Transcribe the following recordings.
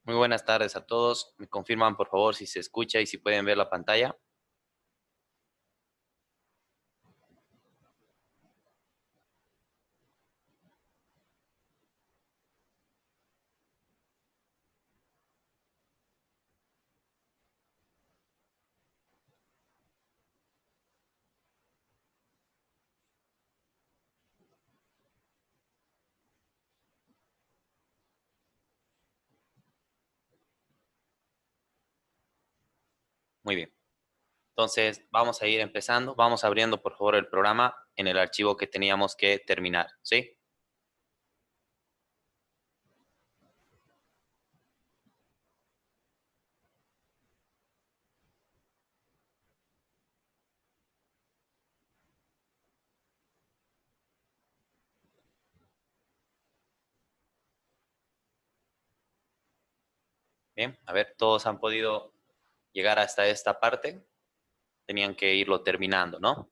Muy buenas tardes a todos. Me confirman, por favor, si se escucha y si pueden ver la pantalla. Muy bien. Entonces, vamos a ir empezando. Vamos abriendo, por favor, el programa en el archivo que teníamos que terminar, ¿sí? Bien, a ver, todos han podido llegar hasta esta parte. Tenían que irlo terminando, ¿no?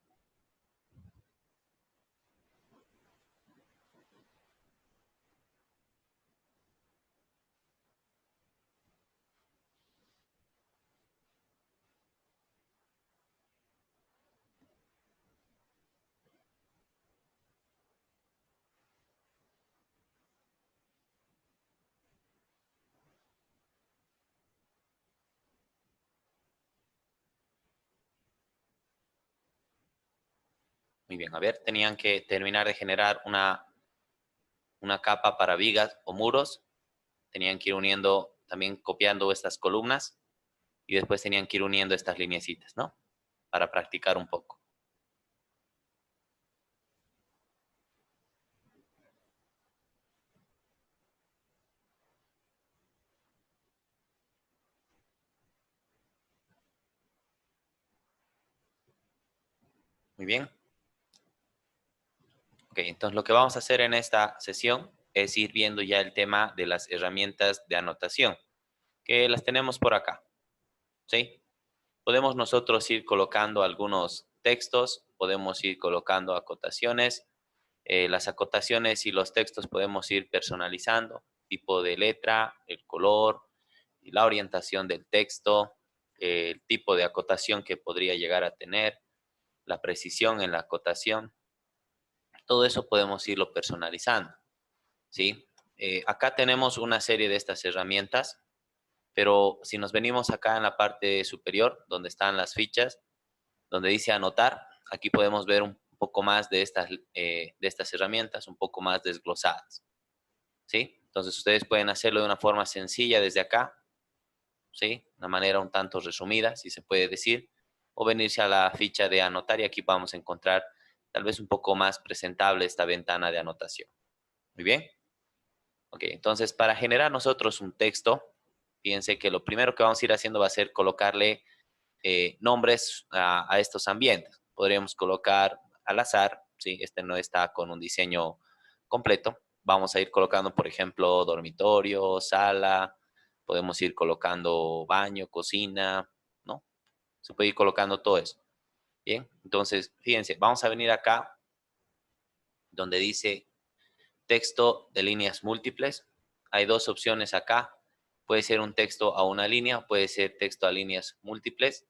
Muy bien, a ver, tenían que terminar de generar una capa para vigas o muros. Tenían que ir uniendo, también copiando estas columnas y después tenían que ir uniendo estas lineecitas, ¿no? Para practicar un poco. Muy bien. Ok, entonces lo que vamos a hacer en esta sesión es ir viendo ya el tema de las herramientas de anotación, que las tenemos por acá, ¿sí? Podemos nosotros ir colocando algunos textos, podemos ir colocando acotaciones. Las acotaciones y los textos podemos ir personalizando, tipo de letra, el color, y la orientación del texto, el tipo de acotación que podría llegar a tener, la precisión en la acotación. Todo eso podemos irlo personalizando. ¿Sí? Acá tenemos una serie de estas herramientas, pero si nos venimos acá en la parte superior, donde están las fichas, donde dice anotar, aquí podemos ver un poco más de estas herramientas, un poco más desglosadas. ¿Sí? Entonces ustedes pueden hacerlo de una forma sencilla desde acá, ¿sí? Una manera un tanto resumida, si se puede decir, o venirse a la ficha de anotar y aquí vamos a encontrar tal vez un poco más presentable esta ventana de anotación. Muy bien. Ok, entonces para generar nosotros un texto, fíjense que lo primero que vamos a ir haciendo va a ser colocarle nombres a estos ambientes. Podríamos colocar al azar, ¿sí? Este no está con un diseño completo. Vamos a ir colocando, por ejemplo, dormitorio, sala, podemos ir colocando baño, cocina, ¿no? Se puede ir colocando todo eso. Bien, entonces, fíjense, vamos a venir acá donde dice texto de líneas múltiples. Hay dos opciones acá. Puede ser un texto a una línea, puede ser texto a líneas múltiples.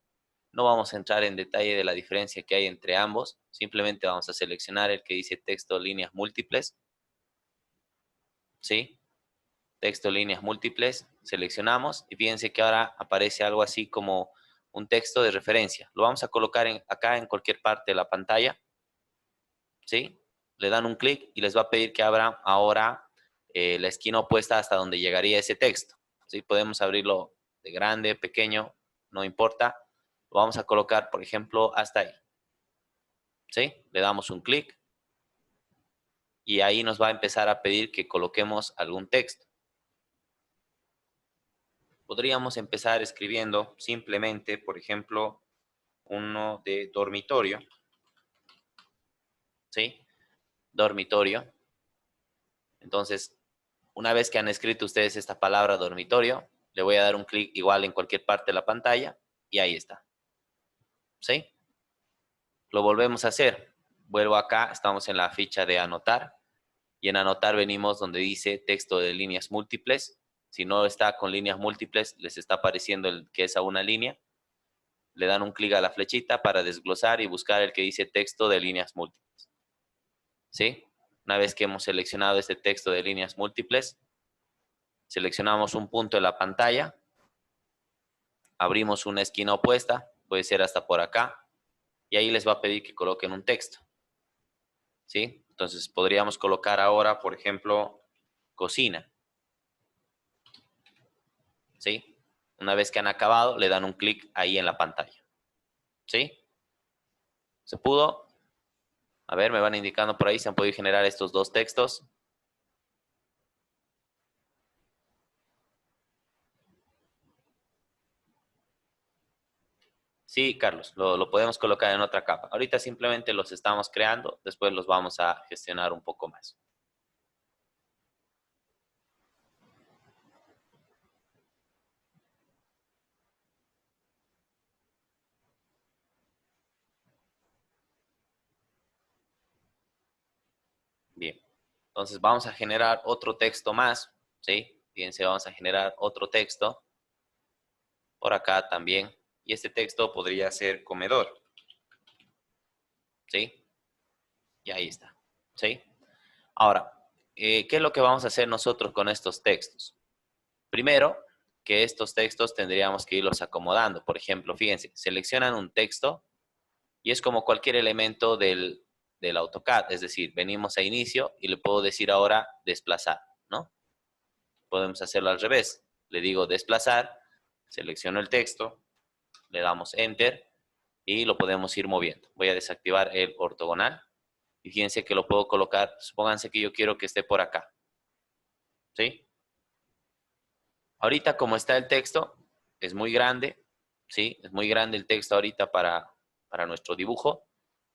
No vamos a entrar en detalle de la diferencia que hay entre ambos. Simplemente vamos a seleccionar el que dice texto líneas múltiples. ¿Sí? Texto líneas múltiples. Seleccionamos y fíjense que ahora aparece algo así como un texto de referencia. Lo vamos a colocar acá en cualquier parte de la pantalla. ¿Sí? Le dan un clic y les va a pedir que abran ahora la esquina opuesta hasta donde llegaría ese texto. ¿Sí? Podemos abrirlo de grande, pequeño, no importa. Lo vamos a colocar, por ejemplo, hasta ahí. ¿Sí? Le damos un clic y ahí nos va a empezar a pedir que coloquemos algún texto. Podríamos empezar escribiendo simplemente, por ejemplo, uno de dormitorio. ¿Sí? Dormitorio. Entonces, una vez que han escrito ustedes esta palabra dormitorio, le voy a dar un clic igual en cualquier parte de la pantalla y ahí está. ¿Sí? Lo volvemos a hacer. Vuelvo acá, estamos en la ficha de anotar y en anotar venimos donde dice texto de líneas múltiples. Si no está con líneas múltiples, les está apareciendo el que es a una línea. Le dan un clic a la flechita para desglosar y buscar el que dice texto de líneas múltiples. ¿Sí? Una vez que hemos seleccionado este texto de líneas múltiples, seleccionamos un punto en la pantalla, abrimos una esquina opuesta, puede ser hasta por acá, y ahí les va a pedir que coloquen un texto. ¿Sí? Entonces podríamos colocar ahora, por ejemplo, cocina. ¿Sí? Una vez que han acabado, le dan un clic ahí en la pantalla. ¿Sí? ¿Se pudo? A ver, me van indicando por ahí, se han podido generar estos dos textos. Sí, Carlos, lo podemos colocar en otra capa. Ahorita simplemente los estamos creando, después los vamos a gestionar un poco más. Bien, entonces vamos a generar otro texto más, ¿sí? Fíjense, vamos a generar otro texto por acá también. Y este texto podría ser comedor, ¿sí? Y ahí está, ¿sí? Ahora, ¿qué es lo que vamos a hacer nosotros con estos textos? Primero, que estos textos tendríamos que irlos acomodando. Por ejemplo, fíjense, seleccionan un texto y es como cualquier elemento del AutoCAD. Es decir, venimos a inicio y le puedo decir ahora desplazar, ¿no? Podemos hacerlo al revés. Le digo desplazar, selecciono el texto, le damos Enter y lo podemos ir moviendo. Voy a desactivar el ortogonal y fíjense que lo puedo colocar, supónganse que yo quiero que esté por acá, ¿sí? Ahorita como está el texto, es muy grande, ¿sí? Es muy grande el texto ahorita para nuestro dibujo.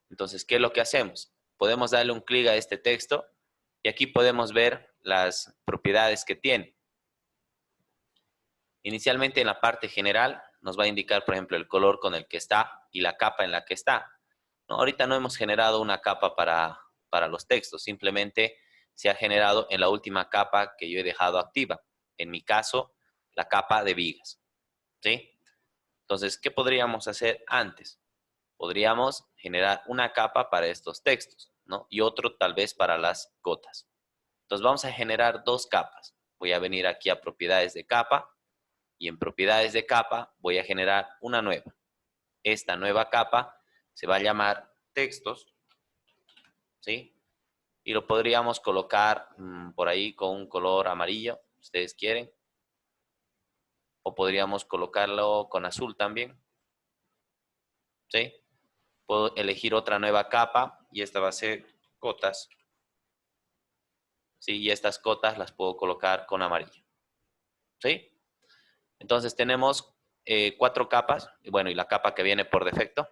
Entonces, ¿qué es lo que hacemos? Podemos darle un clic a este texto y aquí podemos ver las propiedades que tiene. Inicialmente en la parte general nos va a indicar, por ejemplo, el color con el que está y la capa en la que está. No, ahorita no hemos generado una capa para los textos, simplemente se ha generado en la última capa que yo he dejado activa. En mi caso, la capa de vigas. ¿Sí? Entonces, ¿qué podríamos hacer antes? Podríamos generar una capa para estos textos, ¿no? Y otro tal vez para las cotas. Entonces, vamos a generar dos capas. Voy a venir aquí a propiedades de capa y en propiedades de capa voy a generar una nueva. Esta nueva capa se va a llamar textos, ¿sí? Y lo podríamos colocar por ahí con un color amarillo, si ustedes quieren. O podríamos colocarlo con azul también, ¿sí? Puedo elegir otra nueva capa y esta va a ser cotas, ¿sí? Y estas cotas las puedo colocar con amarillo, ¿sí? Entonces tenemos 4 capas, bueno, y la capa que viene por defecto.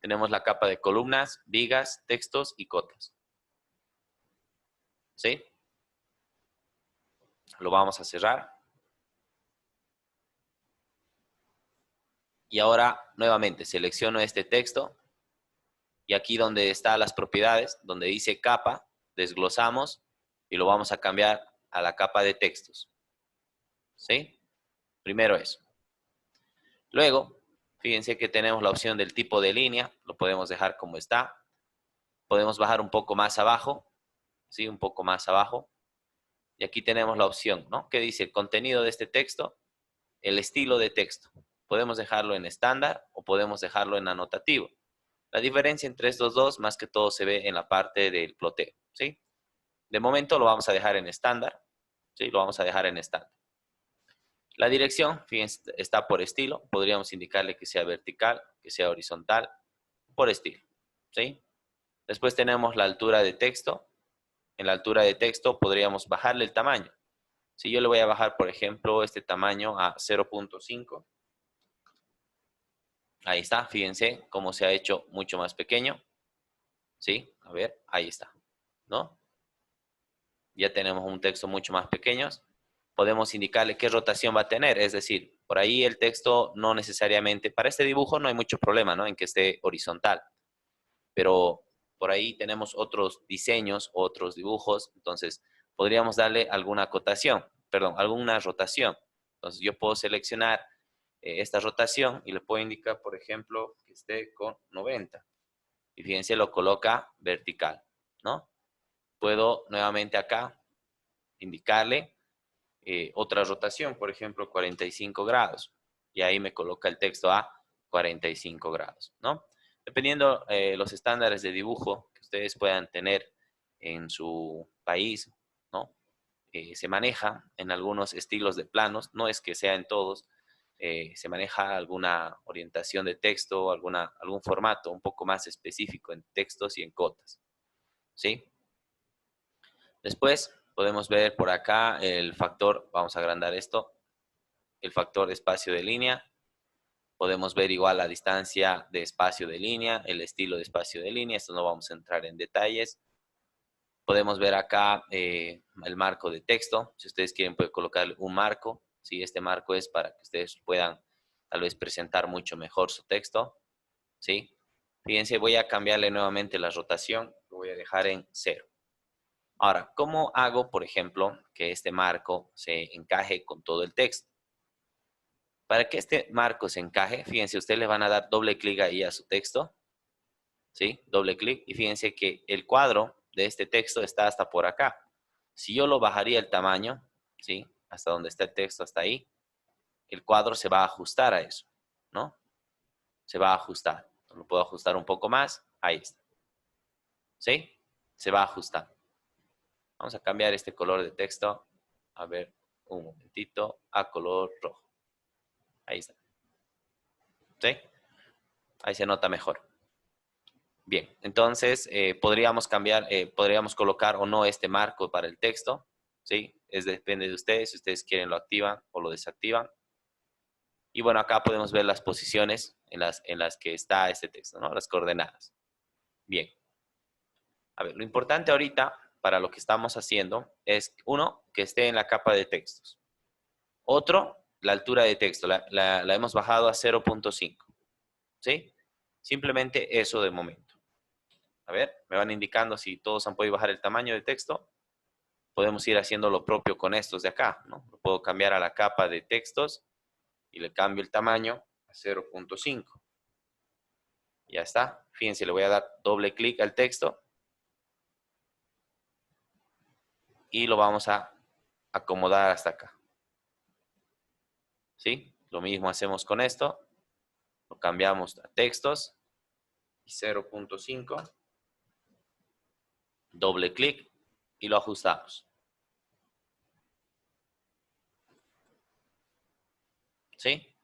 Tenemos la capa de columnas, vigas, textos y cotas, ¿sí? Lo vamos a cerrar. Y ahora, nuevamente, selecciono este texto y aquí donde están las propiedades, donde dice capa, desglosamos y lo vamos a cambiar a la capa de textos, ¿sí? Primero eso. Luego, fíjense que tenemos la opción del tipo de línea, lo podemos dejar como está. Podemos bajar un poco más abajo, ¿sí? Un poco más abajo. Y aquí tenemos la opción, ¿no? Que dice el contenido de este texto, el estilo de texto. Podemos dejarlo en estándar o podemos dejarlo en anotativo. La diferencia entre estos dos, más que todo, se ve en la parte del ploteo, ¿sí? De momento lo vamos a dejar en estándar, ¿sí? Lo vamos a dejar en estándar. La dirección, fíjense, está por estilo. Podríamos indicarle que sea vertical, que sea horizontal, por estilo, ¿sí? Después tenemos la altura de texto. En la altura de texto podríamos bajarle el tamaño. Si yo le voy a bajar, por ejemplo, este tamaño a 0.5, ahí está, fíjense cómo se ha hecho mucho más pequeño, ¿sí? A ver, ahí está, ¿no? Ya tenemos un texto mucho más pequeño. Podemos indicarle qué rotación va a tener, es decir, por ahí el texto no necesariamente, para este dibujo no hay mucho problema, ¿no? En que esté horizontal, pero por ahí tenemos otros diseños, otros dibujos, entonces podríamos darle alguna acotación. perdón, alguna rotación. Entonces yo puedo seleccionar esta rotación y le puedo indicar, por ejemplo, que esté con 90. Y fíjense, lo coloca vertical, ¿no? Puedo nuevamente acá indicarle otra rotación, por ejemplo, 45 grados. Y ahí me coloca el texto a 45 grados, ¿no? Dependiendo los estándares de dibujo que ustedes puedan tener en su país, ¿no? Se maneja en algunos estilos de planos, no es que sea en todos, se maneja alguna orientación de texto, algún formato un poco más específico en textos y en cotas, ¿sí? Después podemos ver por acá el factor, vamos a agrandar esto, el factor de espacio de línea. Podemos ver igual la distancia de espacio de línea, el estilo de espacio de línea, esto no vamos a entrar en detalles. Podemos ver acá el marco de texto, si ustedes quieren pueden colocar un marco, ¿sí? Este marco es para que ustedes puedan tal vez presentar mucho mejor su texto, ¿sí? Fíjense, voy a cambiarle nuevamente la rotación, lo voy a dejar en 0. Ahora, ¿cómo hago, por ejemplo, que este marco se encaje con todo el texto? Para que este marco se encaje, fíjense, ustedes le van a dar doble clic ahí a su texto, ¿sí? Doble clic y fíjense que el cuadro de este texto está hasta por acá. Si yo lo bajaría el tamaño, ¿sí? Hasta donde está el texto, hasta ahí, el cuadro se va a ajustar a eso, ¿no? Se va a ajustar. Lo puedo ajustar un poco más, ahí está. ¿Sí? Se va a ajustar. Vamos a cambiar este color de texto, a ver, un momentito, a color rojo. Ahí está. ¿Sí? Ahí se nota mejor. Bien, entonces podríamos cambiar, podríamos colocar o no este marco para el texto, ¿sí? Depende de ustedes, si ustedes quieren lo activan o lo desactivan. Y bueno, acá podemos ver las posiciones en las que está este texto, ¿no? Las coordenadas. Bien. A ver, lo importante ahorita para lo que estamos haciendo es, uno, que esté en la capa de textos. Otro, la altura de texto, la hemos bajado a 0.5, ¿sí? Simplemente eso de momento. A ver, me van indicando si todos han podido bajar el tamaño de texto. Podemos ir haciendo lo propio con estos de acá, ¿no? Lo puedo cambiar a la capa de textos y le cambio el tamaño a 0.5. Ya está. Fíjense, le voy a dar doble clic al texto y lo vamos a acomodar hasta acá. ¿Sí? Lo mismo hacemos con esto. Lo cambiamos a textos y 0.5. Doble clic y lo ajustamos. ¿Sí?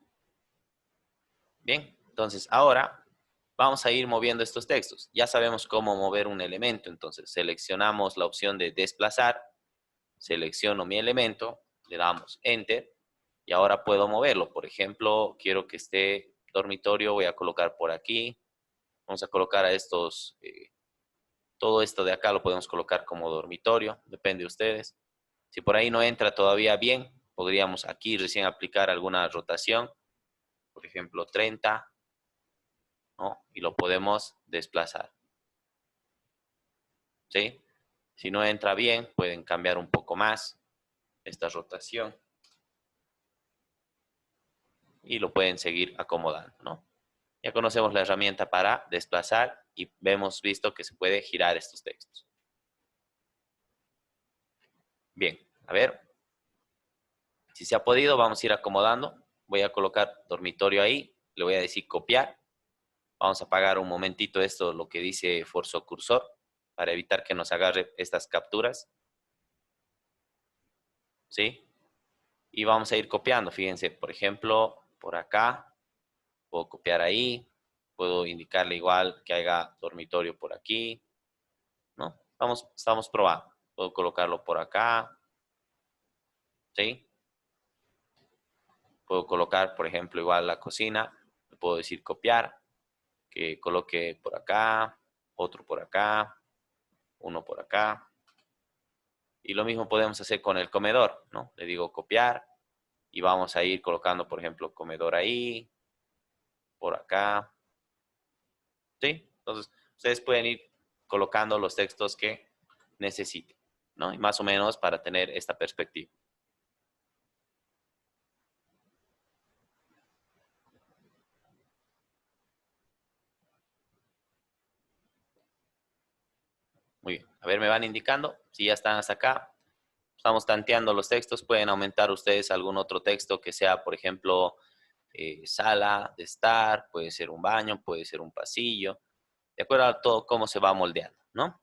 Bien, entonces ahora vamos a ir moviendo estos textos. Ya sabemos cómo mover un elemento, entonces seleccionamos la opción de desplazar, selecciono mi elemento, le damos Enter y ahora puedo moverlo. Por ejemplo, quiero que esté dormitorio, voy a colocar por aquí. Vamos a colocar a estos, todo esto de acá lo podemos colocar como dormitorio, depende de ustedes. Si por ahí no entra todavía bien, podríamos aquí recién aplicar alguna rotación, por ejemplo 30, ¿no? Y lo podemos desplazar, ¿sí? Si no entra bien, pueden cambiar un poco más esta rotación y lo pueden seguir acomodando, ¿no? Ya conocemos la herramienta para desplazar y hemos visto que se puede girar estos textos. Bien, a ver, si se ha podido, vamos a ir acomodando. Voy a colocar dormitorio ahí, le voy a decir copiar. Vamos a apagar un momentito esto, lo que dice Forzo Cursor, para evitar que nos agarre estas capturas. ¿Sí? Y vamos a ir copiando, fíjense, por ejemplo, por acá, puedo copiar ahí, puedo indicarle igual que haya dormitorio por aquí, ¿no? Estamos probando. Puedo colocarlo por acá, ¿sí? Puedo colocar, por ejemplo, igual la cocina, le puedo decir copiar, que coloque por acá, otro por acá, uno por acá. Y lo mismo podemos hacer con el comedor, ¿no? Le digo copiar y vamos a ir colocando, por ejemplo, comedor ahí, por acá, ¿sí? Entonces, ustedes pueden ir colocando los textos que necesiten, ¿no? Y más o menos para tener esta perspectiva. A ver, me van indicando si ya están hasta acá. Estamos tanteando los textos. Pueden aumentar ustedes algún otro texto que sea, por ejemplo, sala de estar, puede ser un baño, puede ser un pasillo, de acuerdo a todo cómo se va moldeando, ¿no?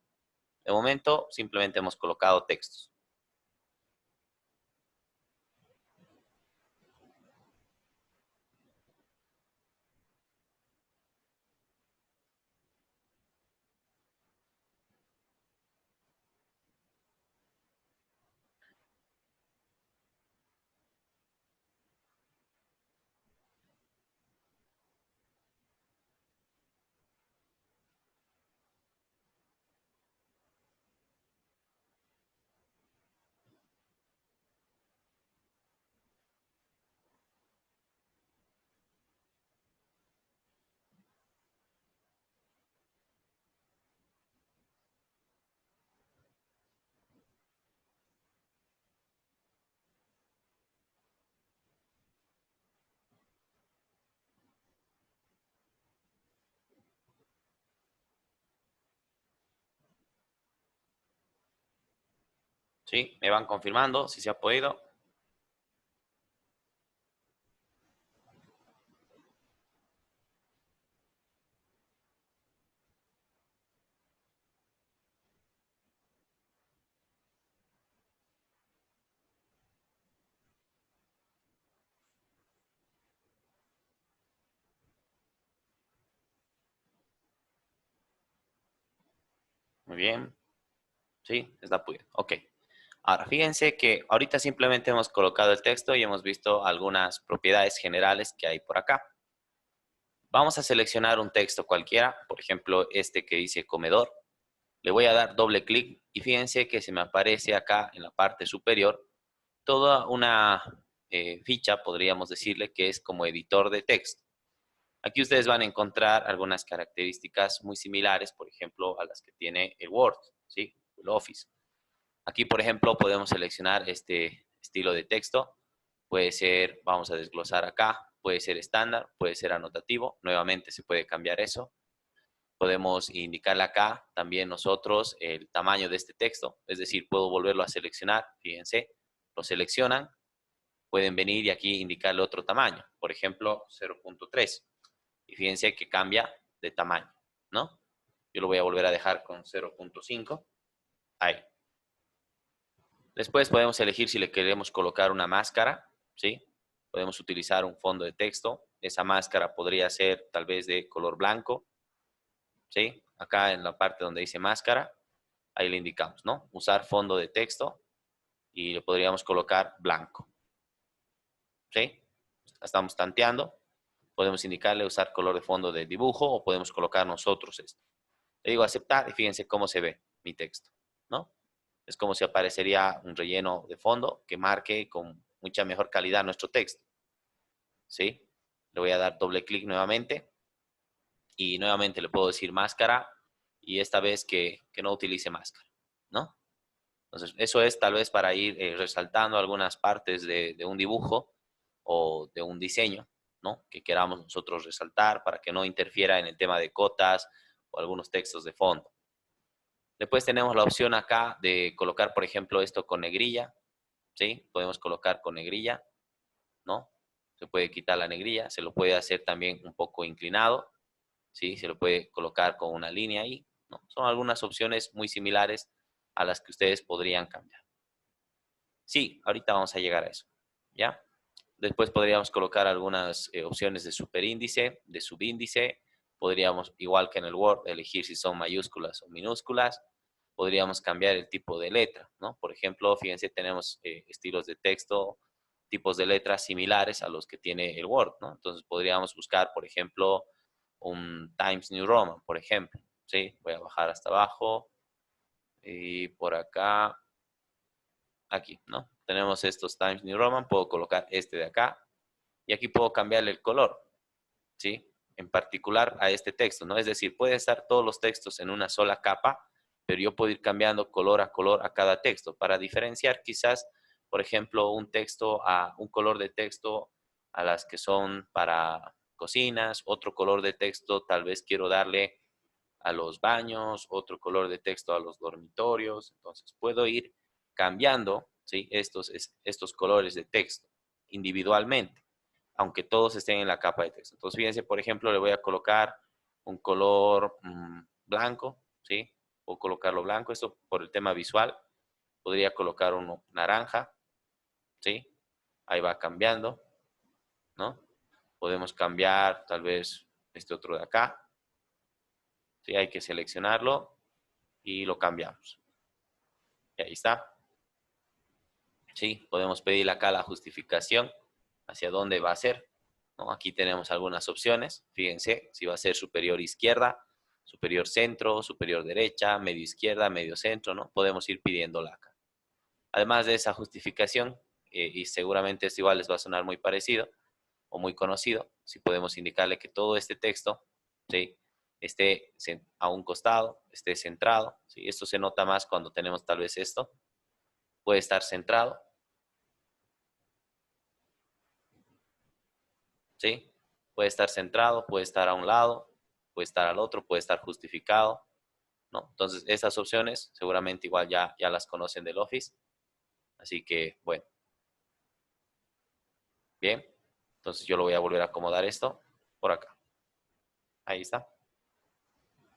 De momento, simplemente hemos colocado textos. ¿Sí? Me van confirmando si se ha podido. Muy bien. ¿Sí? Está pudiendo. Ok. Ahora, fíjense que ahorita simplemente hemos colocado el texto y hemos visto algunas propiedades generales que hay por acá. Vamos a seleccionar un texto cualquiera, por ejemplo, este que dice comedor. Le voy a dar doble clic y fíjense que se me aparece acá en la parte superior toda una ficha, podríamos decirle, que es como editor de texto. Aquí ustedes van a encontrar algunas características muy similares, por ejemplo, a las que tiene el Word, ¿sí? El Office. Aquí, por ejemplo, podemos seleccionar este estilo de texto. Puede ser, vamos a desglosar acá, puede ser estándar, puede ser anotativo. Nuevamente se puede cambiar eso. Podemos indicarle acá también nosotros el tamaño de este texto. Es decir, puedo volverlo a seleccionar. Fíjense, lo seleccionan. Pueden venir y aquí indicarle otro tamaño. Por ejemplo, 0.3. Y fíjense que cambia de tamaño, ¿no? Yo lo voy a volver a dejar con 0.5. Ahí. Después podemos elegir si le queremos colocar una máscara, ¿sí? Podemos utilizar un fondo de texto. Esa máscara podría ser tal vez de color blanco, ¿sí? Acá en la parte donde dice máscara, ahí le indicamos, ¿no? Usar fondo de texto y le podríamos colocar blanco, ¿sí? Estamos tanteando. Podemos indicarle usar color de fondo de dibujo o podemos colocar nosotros esto. Le digo aceptar y fíjense cómo se ve mi texto, ¿no? Es como si aparecería un relleno de fondo que marque con mucha mejor calidad nuestro texto, ¿sí? Le voy a dar doble clic nuevamente y nuevamente le puedo decir máscara y esta vez que no utilice máscara, ¿no? Entonces, eso es tal vez para ir resaltando algunas partes de un dibujo o de un diseño, ¿no? Que queramos nosotros resaltar para que no interfiera en el tema de cotas o algunos textos de fondo. Después tenemos la opción acá de colocar, por ejemplo, esto con negrilla, ¿sí? Podemos colocar con negrilla, ¿no? Se puede quitar la negrilla, se lo puede hacer también un poco inclinado, ¿sí? Se lo puede colocar con una línea ahí, ¿no? Son algunas opciones muy similares a las que ustedes podrían cambiar. Sí, ahorita vamos a llegar a eso, ¿ya? Después podríamos colocar algunas opciones de superíndice, de subíndice. Podríamos, igual que en el Word, elegir si son mayúsculas o minúsculas. Podríamos cambiar el tipo de letra, ¿no? Por ejemplo, fíjense, tenemos estilos de texto, tipos de letras similares a los que tiene el Word, ¿no? Entonces podríamos buscar, por ejemplo, un Times New Roman, por ejemplo, ¿sí? Voy a bajar hasta abajo y por acá, aquí, ¿no? Tenemos estos Times New Roman, puedo colocar este de acá y aquí puedo cambiarle el color, ¿sí? En particular a este texto, ¿no? Es decir, puede estar todos los textos en una sola capa, pero yo puedo ir cambiando color a cada texto para diferenciar quizás, por ejemplo, un texto a un color de texto a las que son para cocinas, otro color de texto tal vez quiero darle a los baños, otro color de texto a los dormitorios. Entonces puedo ir cambiando, ¿sí? estos colores de texto individualmente, aunque todos estén en la capa de texto. Entonces fíjense, por ejemplo, le voy a colocar un color blanco, ¿sí? O colocarlo blanco, esto por el tema visual. Podría colocar uno naranja, ¿sí? Ahí va cambiando, ¿no? Podemos cambiar tal vez este otro de acá, ¿sí? Hay que seleccionarlo y lo cambiamos. Y ahí está. ¿Sí? Podemos pedirle acá la justificación hacia dónde va a ser, ¿no? Aquí tenemos algunas opciones. Fíjense, si va a ser superior izquierda, superior centro, superior derecha, medio izquierda, medio centro, ¿no? Podemos ir pidiéndola acá. Además de esa justificación, y seguramente esto igual les va a sonar muy parecido o muy conocido, si podemos indicarle que todo este texto, ¿sí? esté a un costado, esté centrado, ¿sí? Esto se nota más cuando tenemos tal vez esto, puede estar centrado, ¿sí? Puede estar centrado, puede estar a un lado, puede estar al otro, puede estar justificado, ¿no? Entonces, estas opciones seguramente igual ya las conocen del Office, así que, bueno, bien. Entonces, yo lo voy a volver a acomodar esto por acá. Ahí está,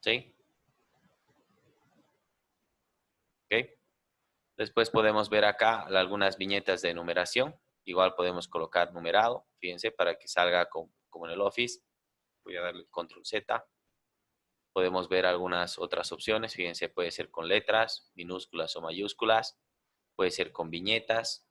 ¿sí? ¿Ok? Después podemos ver acá algunas viñetas de numeración. Igual podemos colocar numerado, fíjense, para que salga como en el Office. Voy a darle control Z. Podemos ver algunas otras opciones. Fíjense, puede ser con letras, minúsculas o mayúsculas. Puede ser con viñetas,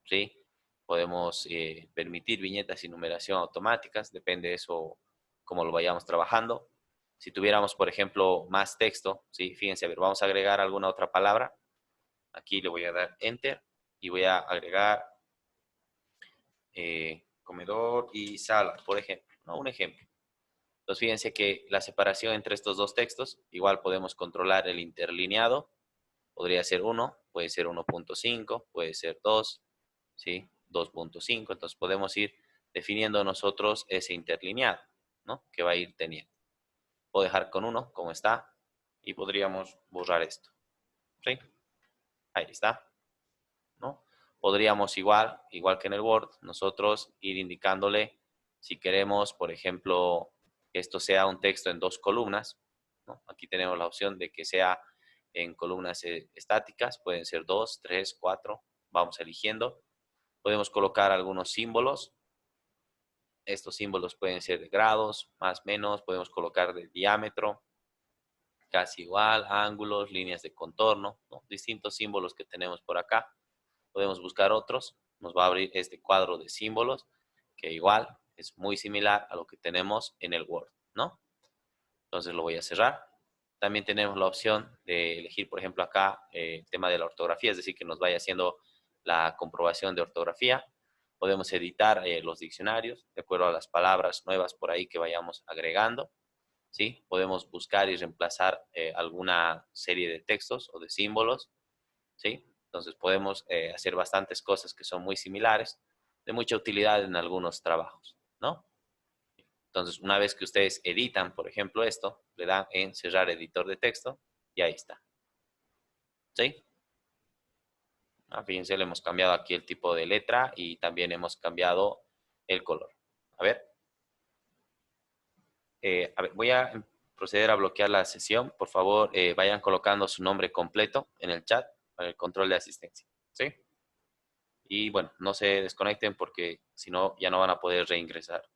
¿sí? Podemos permitir viñetas y numeración automáticas. Depende de eso, cómo lo vayamos trabajando. Si tuviéramos, por ejemplo, más texto, ¿sí? Fíjense, a ver, vamos a agregar alguna otra palabra. Aquí le voy a dar Enter y voy a agregar comedor y sala, por ejemplo, ¿no? Un ejemplo. Entonces, fíjense que la separación entre estos dos textos, igual podemos controlar el interlineado. Podría ser 1, puede ser 1.5, puede ser 2, ¿sí? 2.5. Entonces, podemos ir definiendo nosotros ese interlineado, ¿no? Que va a ir teniendo. Puedo dejar con 1 como está y podríamos borrar esto, ¿sí? Ahí está, ¿no? Podríamos igual que en el Word, nosotros ir indicándole si queremos, por ejemplo, que esto sea un texto en dos columnas, ¿no? Aquí tenemos la opción de que sea en columnas estáticas, pueden ser 2, 3, 4, vamos eligiendo. Podemos colocar algunos símbolos. Estos símbolos pueden ser de grados, más, menos, podemos colocar de diámetro, casi igual, ángulos, líneas de contorno, ¿no? Distintos símbolos que tenemos por acá. Podemos buscar otros, nos va a abrir este cuadro de símbolos, que igual es muy similar a lo que tenemos en el Word, ¿no? Entonces lo voy a cerrar. También tenemos la opción de elegir, por ejemplo, acá el tema de la ortografía, es decir, que nos vaya haciendo la comprobación de ortografía. Podemos editar los diccionarios de acuerdo a las palabras nuevas por ahí que vayamos agregando, ¿sí? Podemos buscar y reemplazar alguna serie de textos o de símbolos, ¿sí? Entonces podemos hacer bastantes cosas que son muy similares, de mucha utilidad en algunos trabajos, ¿no? Entonces, una vez que ustedes editan, por ejemplo, esto, le dan en cerrar editor de texto y ahí está, ¿sí? Fíjense, le hemos cambiado aquí el tipo de letra y también hemos cambiado el color. A ver, voy a proceder a bloquear la sesión. Por favor, vayan colocando su nombre completo en el chat para el control de asistencia, ¿sí? Y bueno, no se desconecten porque si no, ya no van a poder reingresar.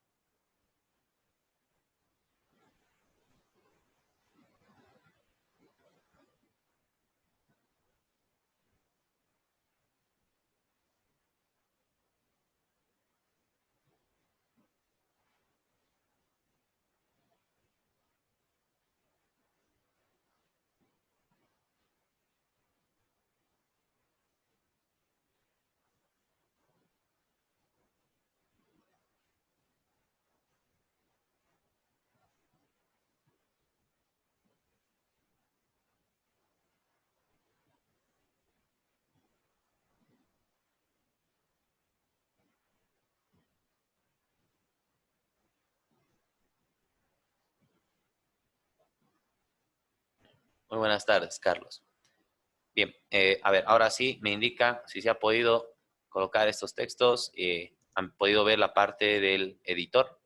Muy buenas tardes, Carlos. Bien, a ver, ahora sí me indica si se ha podido colocar estos textos. ¿Han podido ver la parte del editor?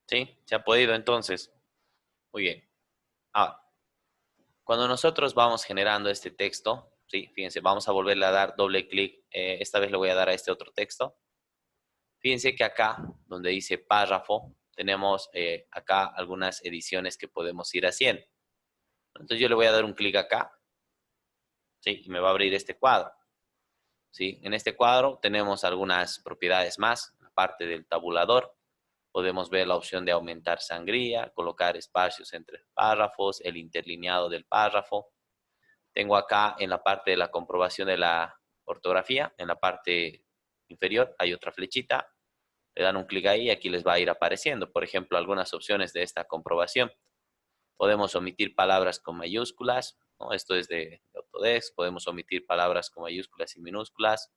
¿Sí? ¿Se ha podido entonces? Muy bien. Ahora, cuando nosotros vamos generando este texto, ¿sí? Fíjense, vamos a volverle a dar doble clic. Esta vez le voy a dar a este otro texto. Fíjense que acá, donde dice párrafo, tenemos acá algunas ediciones que podemos ir haciendo. Entonces yo le voy a dar un clic acá, ¿sí? Y me va a abrir este cuadro, ¿sí? En este cuadro tenemos algunas propiedades más, aparte del tabulador. Podemos ver la opción de aumentar sangría, colocar espacios entre párrafos, el interlineado del párrafo. Tengo acá en la parte de la comprobación de la ortografía, en la parte inferior hay otra flechita. Le dan un clic ahí y aquí les va a ir apareciendo, por ejemplo, algunas opciones de esta comprobación. Podemos omitir palabras con mayúsculas, ¿no? Esto es de Autodesk. Podemos omitir palabras con mayúsculas y minúsculas,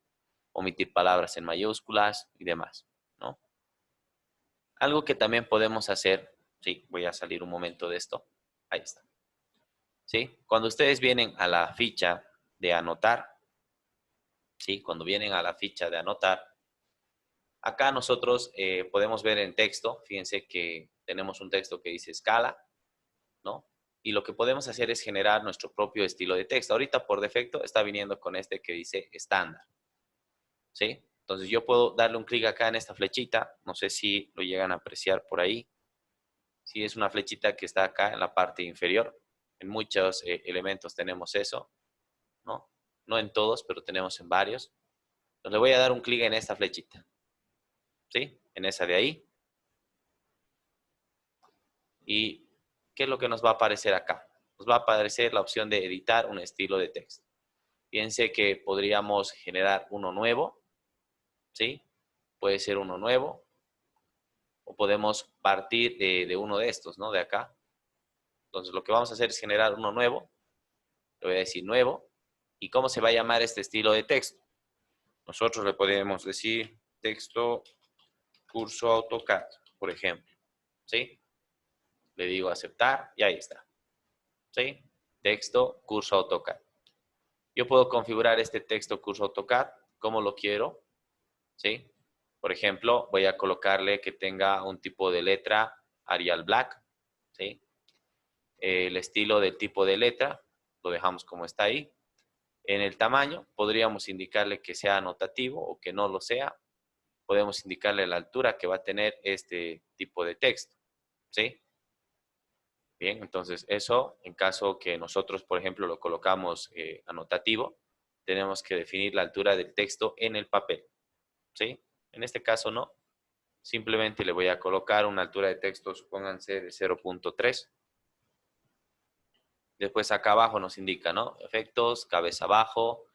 omitir palabras en mayúsculas y demás, ¿no? Algo que también podemos hacer, sí, voy a salir un momento de esto. Ahí está. ¿Sí? Cuando ustedes vienen a la ficha de anotar, ¿sí? Cuando vienen a la ficha de anotar, acá nosotros podemos ver en texto, fíjense que tenemos un texto que dice escala, ¿no? Y lo que podemos hacer es generar nuestro propio estilo de texto. Ahorita por defecto está viniendo con este que dice estándar, ¿sí? Entonces yo puedo darle un clic acá en esta flechita, no sé si lo llegan a apreciar por ahí. Sí, es una flechita que está acá en la parte inferior. En muchos elementos tenemos eso, ¿no? No en todos, pero tenemos en varios. Entonces le voy a dar un clic en esta flechita, ¿sí? En esa de ahí. ¿Y qué es lo que nos va a aparecer acá? Nos va a aparecer la opción de editar un estilo de texto. Fíjense que podríamos generar uno nuevo, ¿sí? Puede ser uno nuevo, o podemos partir de uno de estos, ¿no? De acá. Entonces lo que vamos a hacer es generar uno nuevo. Le voy a decir nuevo. ¿Y cómo se va a llamar este estilo de texto? Nosotros le podemos decir texto curso AutoCAD, por ejemplo, ¿sí? Le digo aceptar y ahí está, ¿sí? Texto curso AutoCAD. Yo puedo configurar este texto curso AutoCAD como lo quiero, ¿sí? Por ejemplo, voy a colocarle que tenga un tipo de letra Arial Black, ¿sí? El estilo del tipo de letra lo dejamos como está ahí. En el tamaño podríamos indicarle que sea anotativo o que no lo sea. Podemos indicarle la altura que va a tener este tipo de texto, ¿sí? Bien, entonces eso, en caso que nosotros, por ejemplo, lo colocamos anotativo, tenemos que definir la altura del texto en el papel, ¿sí? En este caso no, simplemente le voy a colocar una altura de texto, supónganse de 0.3. Después acá abajo nos indica, ¿no? Efectos, cabeza abajo,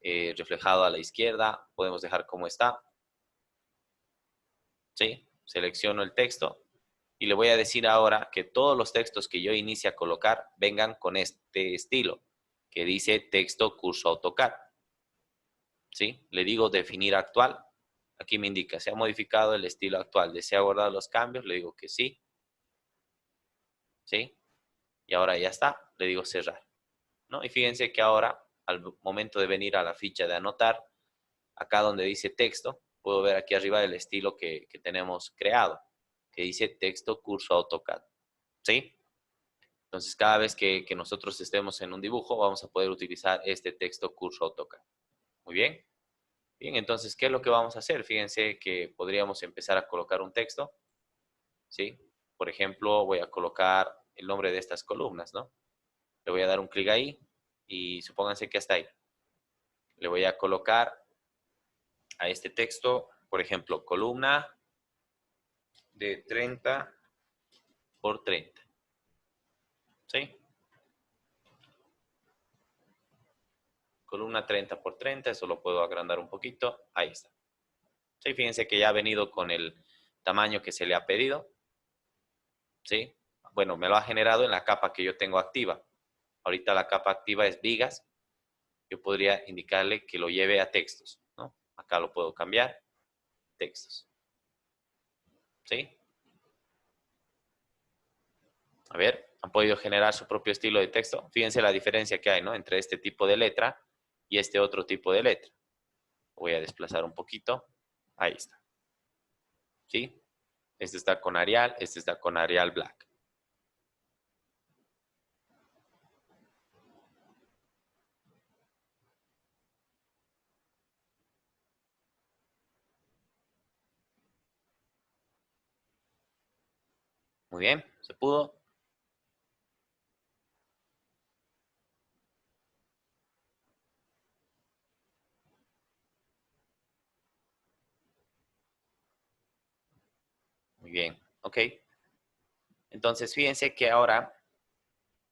reflejado a la izquierda, podemos dejar como está, ¿sí? Selecciono el texto y le voy a decir ahora que todos los textos que yo inicie a colocar vengan con este estilo, que dice texto curso AutoCAD, ¿sí? Le digo definir actual. Aquí me indica, se ha modificado el estilo actual. ¿Desea guardar los cambios? Le digo que sí, ¿sí? Y ahora ya está. Le digo cerrar, ¿no? Y fíjense que ahora, al momento de venir a la ficha de anotar, acá donde dice texto, puedo ver aquí arriba el estilo que tenemos creado, que dice texto curso AutoCAD, ¿sí? Entonces, cada vez que nosotros estemos en un dibujo, vamos a poder utilizar este texto curso AutoCAD. Muy bien. Bien, entonces, ¿qué es lo que vamos a hacer? Fíjense que podríamos empezar a colocar un texto, ¿sí? Por ejemplo, voy a colocar el nombre de estas columnas, ¿no? Le voy a dar un clic ahí y supónganse que hasta ahí. Le voy a colocar a este texto, por ejemplo, columna de 30 por 30, ¿sí? columna 30 por 30, eso lo puedo agrandar un poquito, ahí está. Sí, fíjense que ya ha venido con el tamaño que se le ha pedido, ¿sí? Bueno, me lo ha generado en la capa que yo tengo activa. Ahorita la capa activa es vigas, yo podría indicarle que lo lleve a textos, ¿no? Acá lo puedo cambiar, textos, ¿sí? A ver, han podido generar su propio estilo de texto. Fíjense la diferencia que hay, ¿no? Entre este tipo de letra y este otro tipo de letra. Voy a desplazar un poquito. Ahí está. ¿Sí? Este está con Arial, este está con Arial Black. Muy bien, se pudo. Muy bien, ok. Entonces, fíjense que ahora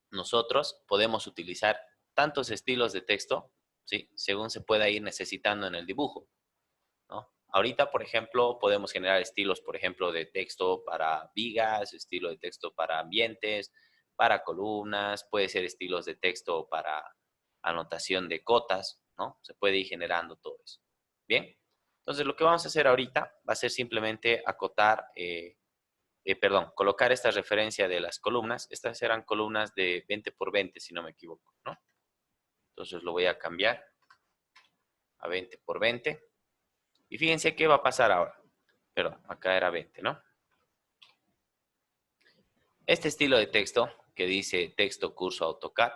nosotros podemos utilizar tantos estilos de texto, ¿sí? Según se pueda ir necesitando en el dibujo, ¿no? Ahorita, por ejemplo, podemos generar estilos, por ejemplo, de texto para vigas, estilo de texto para ambientes, para columnas, puede ser estilos de texto para anotación de cotas, ¿no? Se puede ir generando todo eso. Bien, entonces lo que vamos a hacer ahorita va a ser simplemente acotar, perdón, colocar esta referencia de las columnas. Estas eran columnas de 20 por 20, si no me equivoco, ¿no? Entonces lo voy a cambiar a 20 por 20. Y fíjense qué va a pasar ahora. Perdón, acá era 20, ¿no? Este estilo de texto que dice texto curso AutoCAD,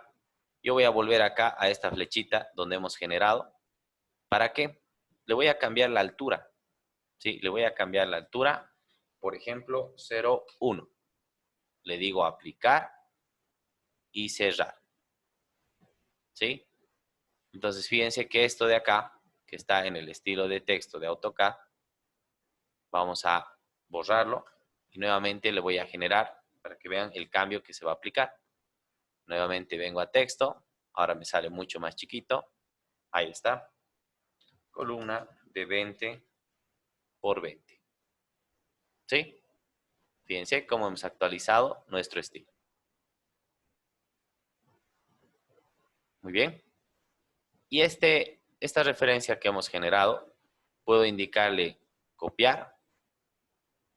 yo voy a volver acá a esta flechita donde hemos generado. ¿Para qué? Le voy a cambiar la altura, ¿sí? Le voy a cambiar la altura, por ejemplo, 0,1. Le digo aplicar y cerrar, ¿sí? Entonces, fíjense que esto de acá, que está en el estilo de texto de AutoCAD, vamos a borrarlo y nuevamente le voy a generar para que vean el cambio que se va a aplicar. Nuevamente vengo a texto, ahora me sale mucho más chiquito. Ahí está, columna de 20 por 20. ¿Sí? Fíjense cómo hemos actualizado nuestro estilo. Muy bien. Y esta referencia que hemos generado, puedo indicarle copiar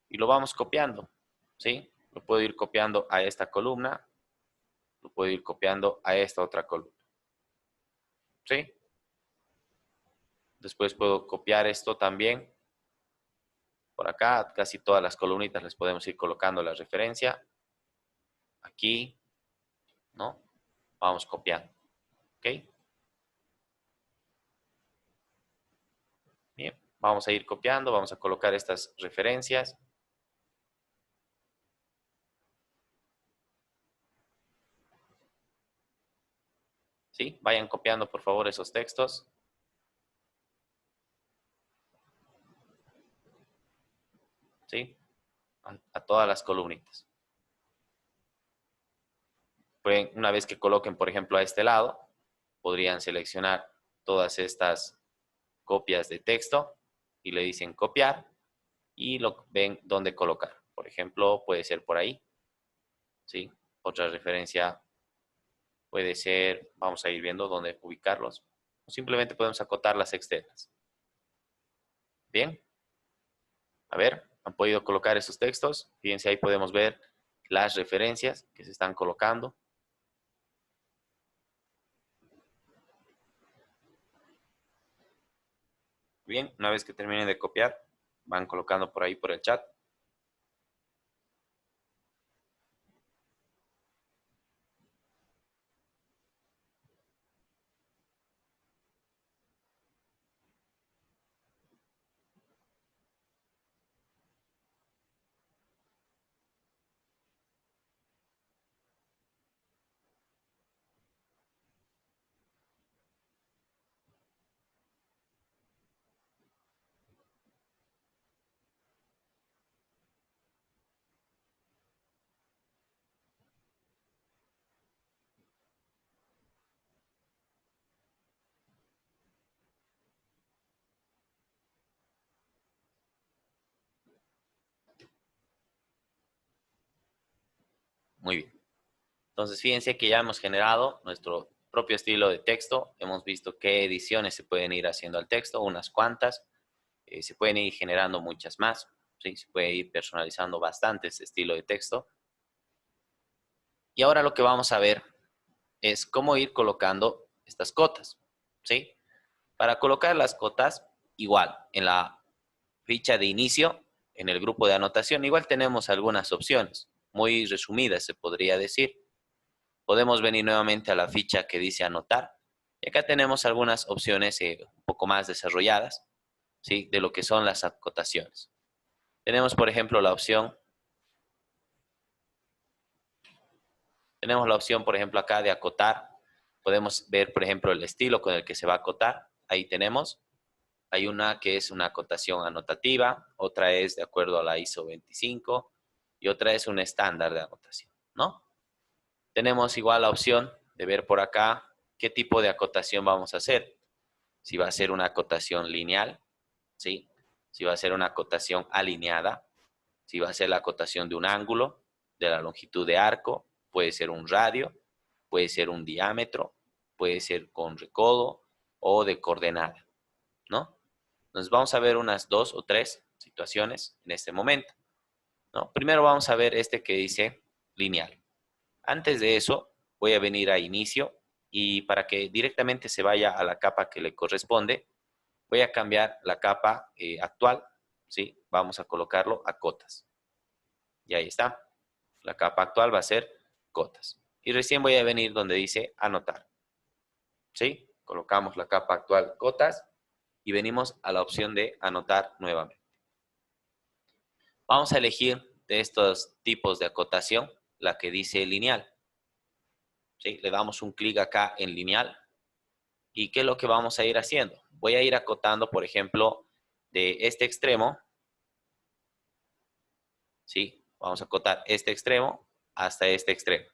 y lo vamos copiando. ¿Sí? Lo puedo ir copiando a esta columna, lo puedo ir copiando a esta otra columna. ¿Sí? Después puedo copiar esto también. Por acá, casi todas las columnitas les podemos ir colocando la referencia. Aquí, ¿no? Vamos copiando. ¿Ok? Bien, vamos a ir copiando, vamos a colocar estas referencias. ¿Sí? Vayan copiando, por favor, esos textos. ¿Sí? A todas las columnitas. Pueden, una vez que coloquen, por ejemplo, a este lado, podrían seleccionar todas estas copias de texto y le dicen copiar y lo ven dónde colocar. Por ejemplo, puede ser por ahí. ¿Sí? Otra referencia puede ser, vamos a ir viendo dónde ubicarlos. O simplemente podemos acotar las externas. Bien, a ver, han podido colocar esos textos. Fíjense, ahí podemos ver las referencias que se están colocando. Bien, una vez que terminen de copiar, van colocando por ahí por el chat. Muy bien. Entonces, fíjense que ya hemos generado nuestro propio estilo de texto. Hemos visto qué ediciones se pueden ir haciendo al texto, unas cuantas. Se pueden ir generando muchas más. ¿Sí? Se puede ir personalizando bastante este estilo de texto. Y ahora lo que vamos a ver es cómo ir colocando estas cotas. ¿Sí? Para colocar las cotas, igual, en la ficha de inicio, en el grupo de anotación, igual tenemos algunas opciones, muy resumidas se podría decir. Podemos venir nuevamente a la ficha que dice anotar. Y acá tenemos algunas opciones un poco más desarrolladas, ¿sí? De lo que son las acotaciones. Tenemos, por ejemplo, por ejemplo, acá de acotar. Podemos ver, por ejemplo, el estilo con el que se va a acotar. Ahí tenemos. Hay una que es una acotación anotativa, otra es de acuerdo a la ISO 25 y otra es un estándar de anotación, ¿no? Tenemos igual la opción de ver por acá qué tipo de acotación vamos a hacer. Si va a ser una acotación lineal, ¿sí? Si va a ser una acotación alineada, si va a ser la acotación de un ángulo, de la longitud de arco, puede ser un radio, puede ser un diámetro, puede ser con recodo o de coordenada, ¿no? Entonces vamos a ver unas 2 o 3 situaciones en este momento, ¿no? Primero vamos a ver este que dice lineal. Antes de eso, voy a venir a inicio y para que directamente se vaya a la capa que le corresponde, voy a cambiar la capa actual, ¿sí? Vamos a colocarlo a cotas. Y ahí está. La capa actual va a ser cotas. Y recién voy a venir donde dice anotar, ¿sí? Colocamos la capa actual cotas y venimos a la opción de anotar nuevamente. Vamos a elegir de estos tipos de acotación la que dice lineal. ¿Sí? Le damos un clic acá en lineal. ¿Y qué es lo que vamos a ir haciendo? Voy a ir acotando, por ejemplo, de este extremo. ¿Sí? Vamos a acotar este extremo hasta este extremo.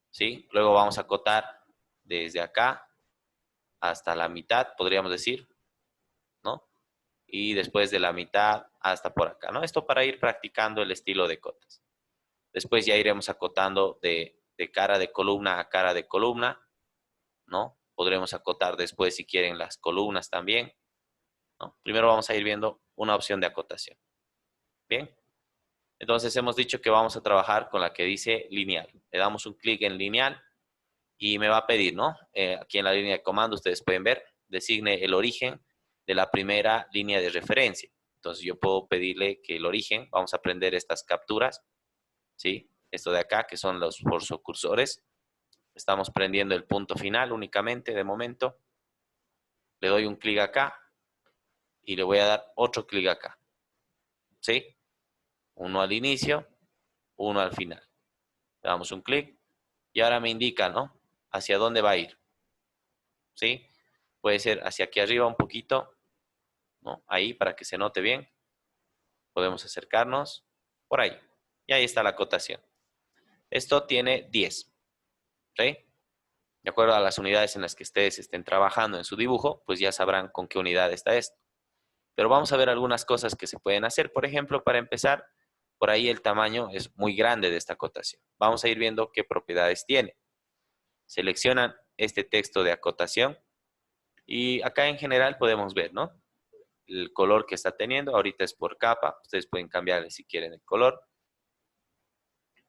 ¿Sí? Luego vamos a acotar desde acá hasta la mitad, podríamos decir, ¿no? Y después de la mitad hasta por acá, ¿no? Esto para ir practicando el estilo de cotas. Después ya iremos acotando de cara de columna a cara de columna, ¿no? Podremos acotar después, si quieren, las columnas también, ¿no? Primero vamos a ir viendo una opción de acotación. Bien. Entonces hemos dicho que vamos a trabajar con la que dice lineal. Le damos un clic en lineal y me va a pedir, ¿no? Aquí en la línea de comando ustedes pueden ver, designe el origen de la primera línea de referencia. Entonces yo puedo pedirle que el origen, vamos a prender estas capturas, ¿sí? Esto de acá, que son los forzocursores. Estamos prendiendo el punto final únicamente de momento. Le doy un clic acá y le voy a dar otro clic acá, ¿sí? Uno al inicio, uno al final. Le damos un clic y ahora me indica, ¿no? Hacia dónde va a ir, ¿sí? Puede ser hacia aquí arriba un poquito, ¿no? Ahí para que se note bien. Podemos acercarnos por ahí. Y ahí está la acotación. Esto tiene 10, ¿sí? De acuerdo a las unidades en las que ustedes estén trabajando en su dibujo, pues ya sabrán con qué unidad está esto. Pero vamos a ver algunas cosas que se pueden hacer. Por ejemplo, para empezar, por ahí el tamaño es muy grande de esta acotación. Vamos a ir viendo qué propiedades tiene. Seleccionan este texto de acotación y acá en general podemos ver, ¿no? El color que está teniendo. Ahorita es por capa. Ustedes pueden cambiarle si quieren el color.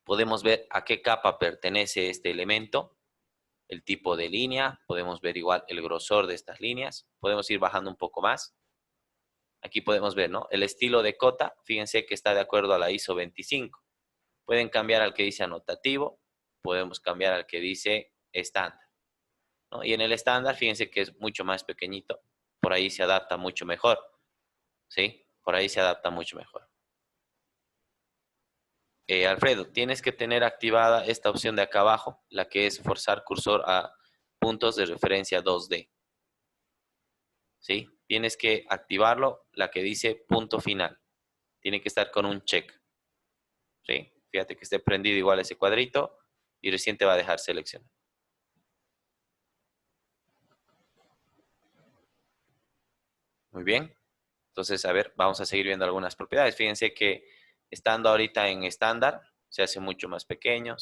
Podemos ver a qué capa pertenece este elemento, el tipo de línea. Podemos ver igual el grosor de estas líneas. Podemos ir bajando un poco más. Aquí podemos ver, ¿no? El estilo de cota, fíjense que está de acuerdo a la ISO 25. Pueden cambiar al que dice anotativo, podemos cambiar al que dice estándar, ¿no? Y en el estándar, fíjense que es mucho más pequeñito, por ahí se adapta mucho mejor, ¿sí? Por ahí se adapta mucho mejor. Alfredo, tienes que tener activada esta opción de acá abajo, la que es forzar cursor a puntos de referencia 2D, ¿sí? Tienes que activarlo, la que dice punto final. Tiene que estar con un check, ¿sí? Fíjate que esté prendido igual ese cuadrito y recién te va a dejar seleccionar. Muy bien. Entonces, a ver, vamos a seguir viendo algunas propiedades. Fíjense que estando ahorita en estándar, se hace mucho más pequeño,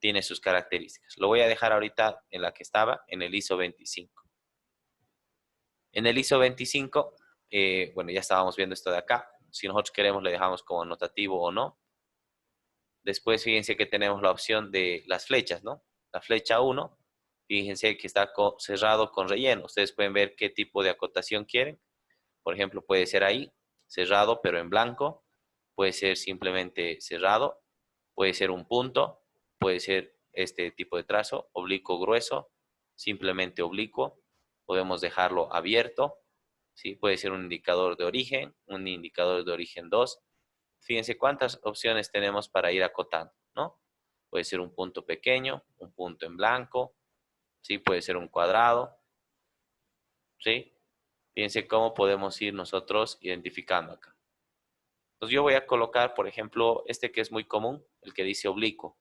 tiene sus características. Lo voy a dejar ahorita en la que estaba, en el ISO 25. En el ISO 25, bueno, ya estábamos viendo esto de acá. Si nosotros queremos, le dejamos como notativo o no. Después, fíjense que tenemos la opción de las flechas, ¿no? La flecha 1, fíjense que está cerrado con relleno. Ustedes pueden ver qué tipo de acotación quieren. Por ejemplo, puede ser ahí, cerrado, pero en blanco. Puede ser simplemente cerrado. Puede ser un punto. Puede ser este tipo de trazo, oblicuo grueso, simplemente oblicuo. Podemos dejarlo abierto. ¿Sí? Puede ser un indicador de origen 2. Fíjense cuántas opciones tenemos para ir acotando, ¿no? Puede ser un punto pequeño, un punto en blanco, ¿sí? Puede ser un cuadrado, ¿sí? Fíjense cómo podemos ir nosotros identificando acá. Entonces yo voy a colocar, por ejemplo, este que es muy común, el que dice oblicuo,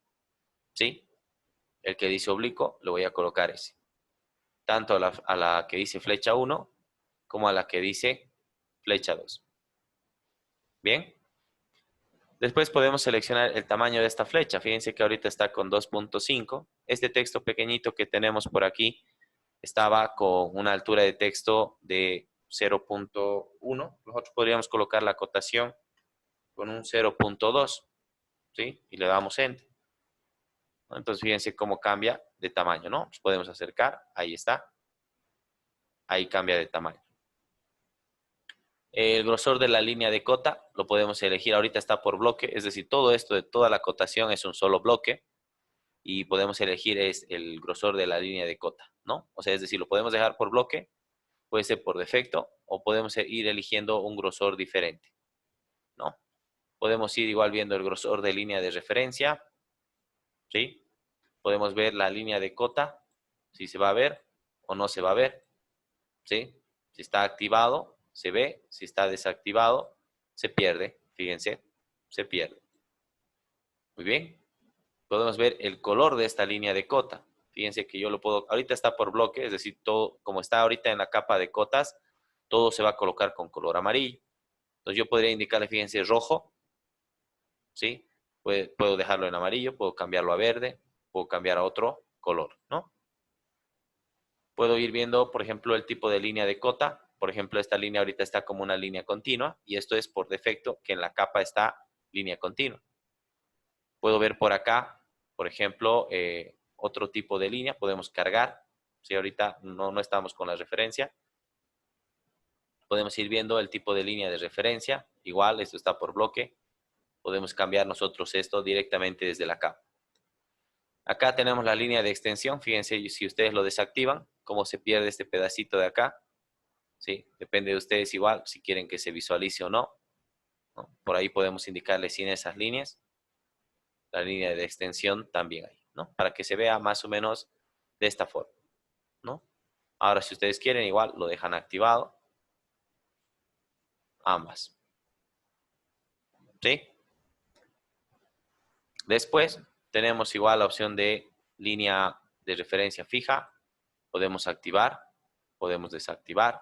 ¿sí? El que dice oblicuo, lo voy a colocar ese. Tanto a la que dice flecha 1 como a la que dice flecha 2. ¿Bien? Después podemos seleccionar el tamaño de esta flecha. Fíjense que ahorita está con 2.5. Este texto pequeñito que tenemos por aquí estaba con una altura de texto de 0.1. Nosotros podríamos colocar la acotación con un 0.2, ¿sí? Y le damos Enter. Entonces fíjense cómo cambia de tamaño, ¿no? Nos podemos acercar, ahí está. Ahí cambia de tamaño. El grosor de la línea de cota lo podemos elegir. Ahorita está por bloque, es decir, todo esto de toda la acotación es un solo bloque. Y podemos elegir el grosor de la línea de cota, ¿no? O sea, es decir, lo podemos dejar por bloque, puede ser por defecto, o podemos ir eligiendo un grosor diferente, ¿no? Podemos ir igual viendo el grosor de línea de referencia, ¿sí? Podemos ver la línea de cota, si se va a ver o no se va a ver, ¿sí? Si está activado, se ve, si está desactivado, se pierde, fíjense, se pierde. Muy bien. Podemos ver el color de esta línea de cota. Fíjense que yo lo puedo, ahorita está por bloque, es decir, todo, como está ahorita en la capa de cotas, todo se va a colocar con color amarillo. Entonces yo podría indicarle, fíjense, rojo, ¿sí? Puedo dejarlo en amarillo, puedo cambiarlo a verde, puedo cambiar a otro color, ¿no? Puedo ir viendo, por ejemplo, el tipo de línea de cota. Por ejemplo, esta línea ahorita está como una línea continua y esto es por defecto que en la capa está línea continua. Puedo ver por acá, por ejemplo, otro tipo de línea, podemos cargar. Si ahorita no estamos con la referencia, podemos ir viendo el tipo de línea de referencia. Igual, esto está por bloque. Podemos cambiar nosotros esto directamente desde la capa. Acá tenemos la línea de extensión. Fíjense si ustedes lo desactivan, cómo se pierde este pedacito de acá. ¿Sí? Depende de ustedes igual, si quieren que se visualice o no. ¿No? Por ahí podemos indicarle sin esas líneas. La línea de extensión también hay, ¿no? Para que se vea más o menos de esta forma, ¿no? Ahora, si ustedes quieren, igual lo dejan activado. Ambas. ¿Sí? Después tenemos igual la opción de línea de referencia fija. Podemos activar, podemos desactivar.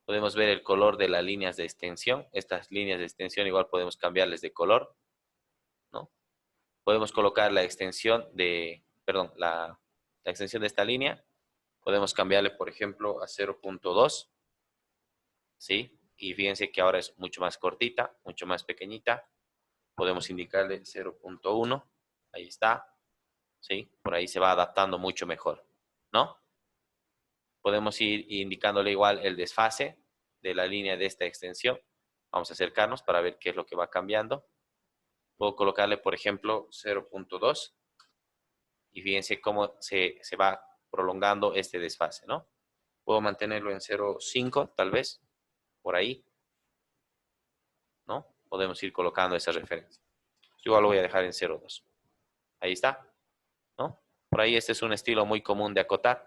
Podemos ver el color de las líneas de extensión. Estas líneas de extensión igual podemos cambiarles de color, ¿no? Podemos colocar la extensión de, perdón, la extensión de esta línea. Podemos cambiarle, por ejemplo, a 0.2. ¿Sí? Y fíjense que ahora es mucho más cortita, mucho más pequeñita. Podemos indicarle 0.1. Ahí está. ¿Sí? Por ahí se va adaptando mucho mejor, ¿no? Podemos ir indicándole igual el desfase de la línea de esta extensión. Vamos a acercarnos para ver qué es lo que va cambiando. Puedo colocarle, por ejemplo, 0.2. Y fíjense cómo se va prolongando este desfase, ¿no? Puedo mantenerlo en 0.5, tal vez, por ahí, ¿no? Podemos ir colocando esa referencia. Yo igual lo voy a dejar en 0.2. Ahí está, ¿no? Por ahí este es un estilo muy común de acotar,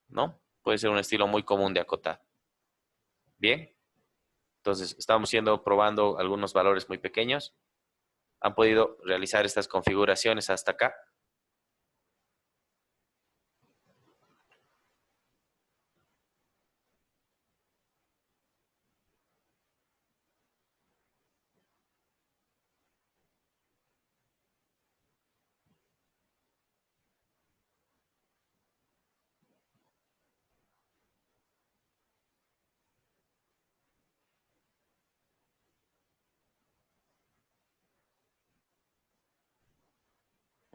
¿no? Puede ser un estilo muy común de acotar. Bien, entonces estamos probando algunos valores muy pequeños. ¿Han podido realizar estas configuraciones hasta acá?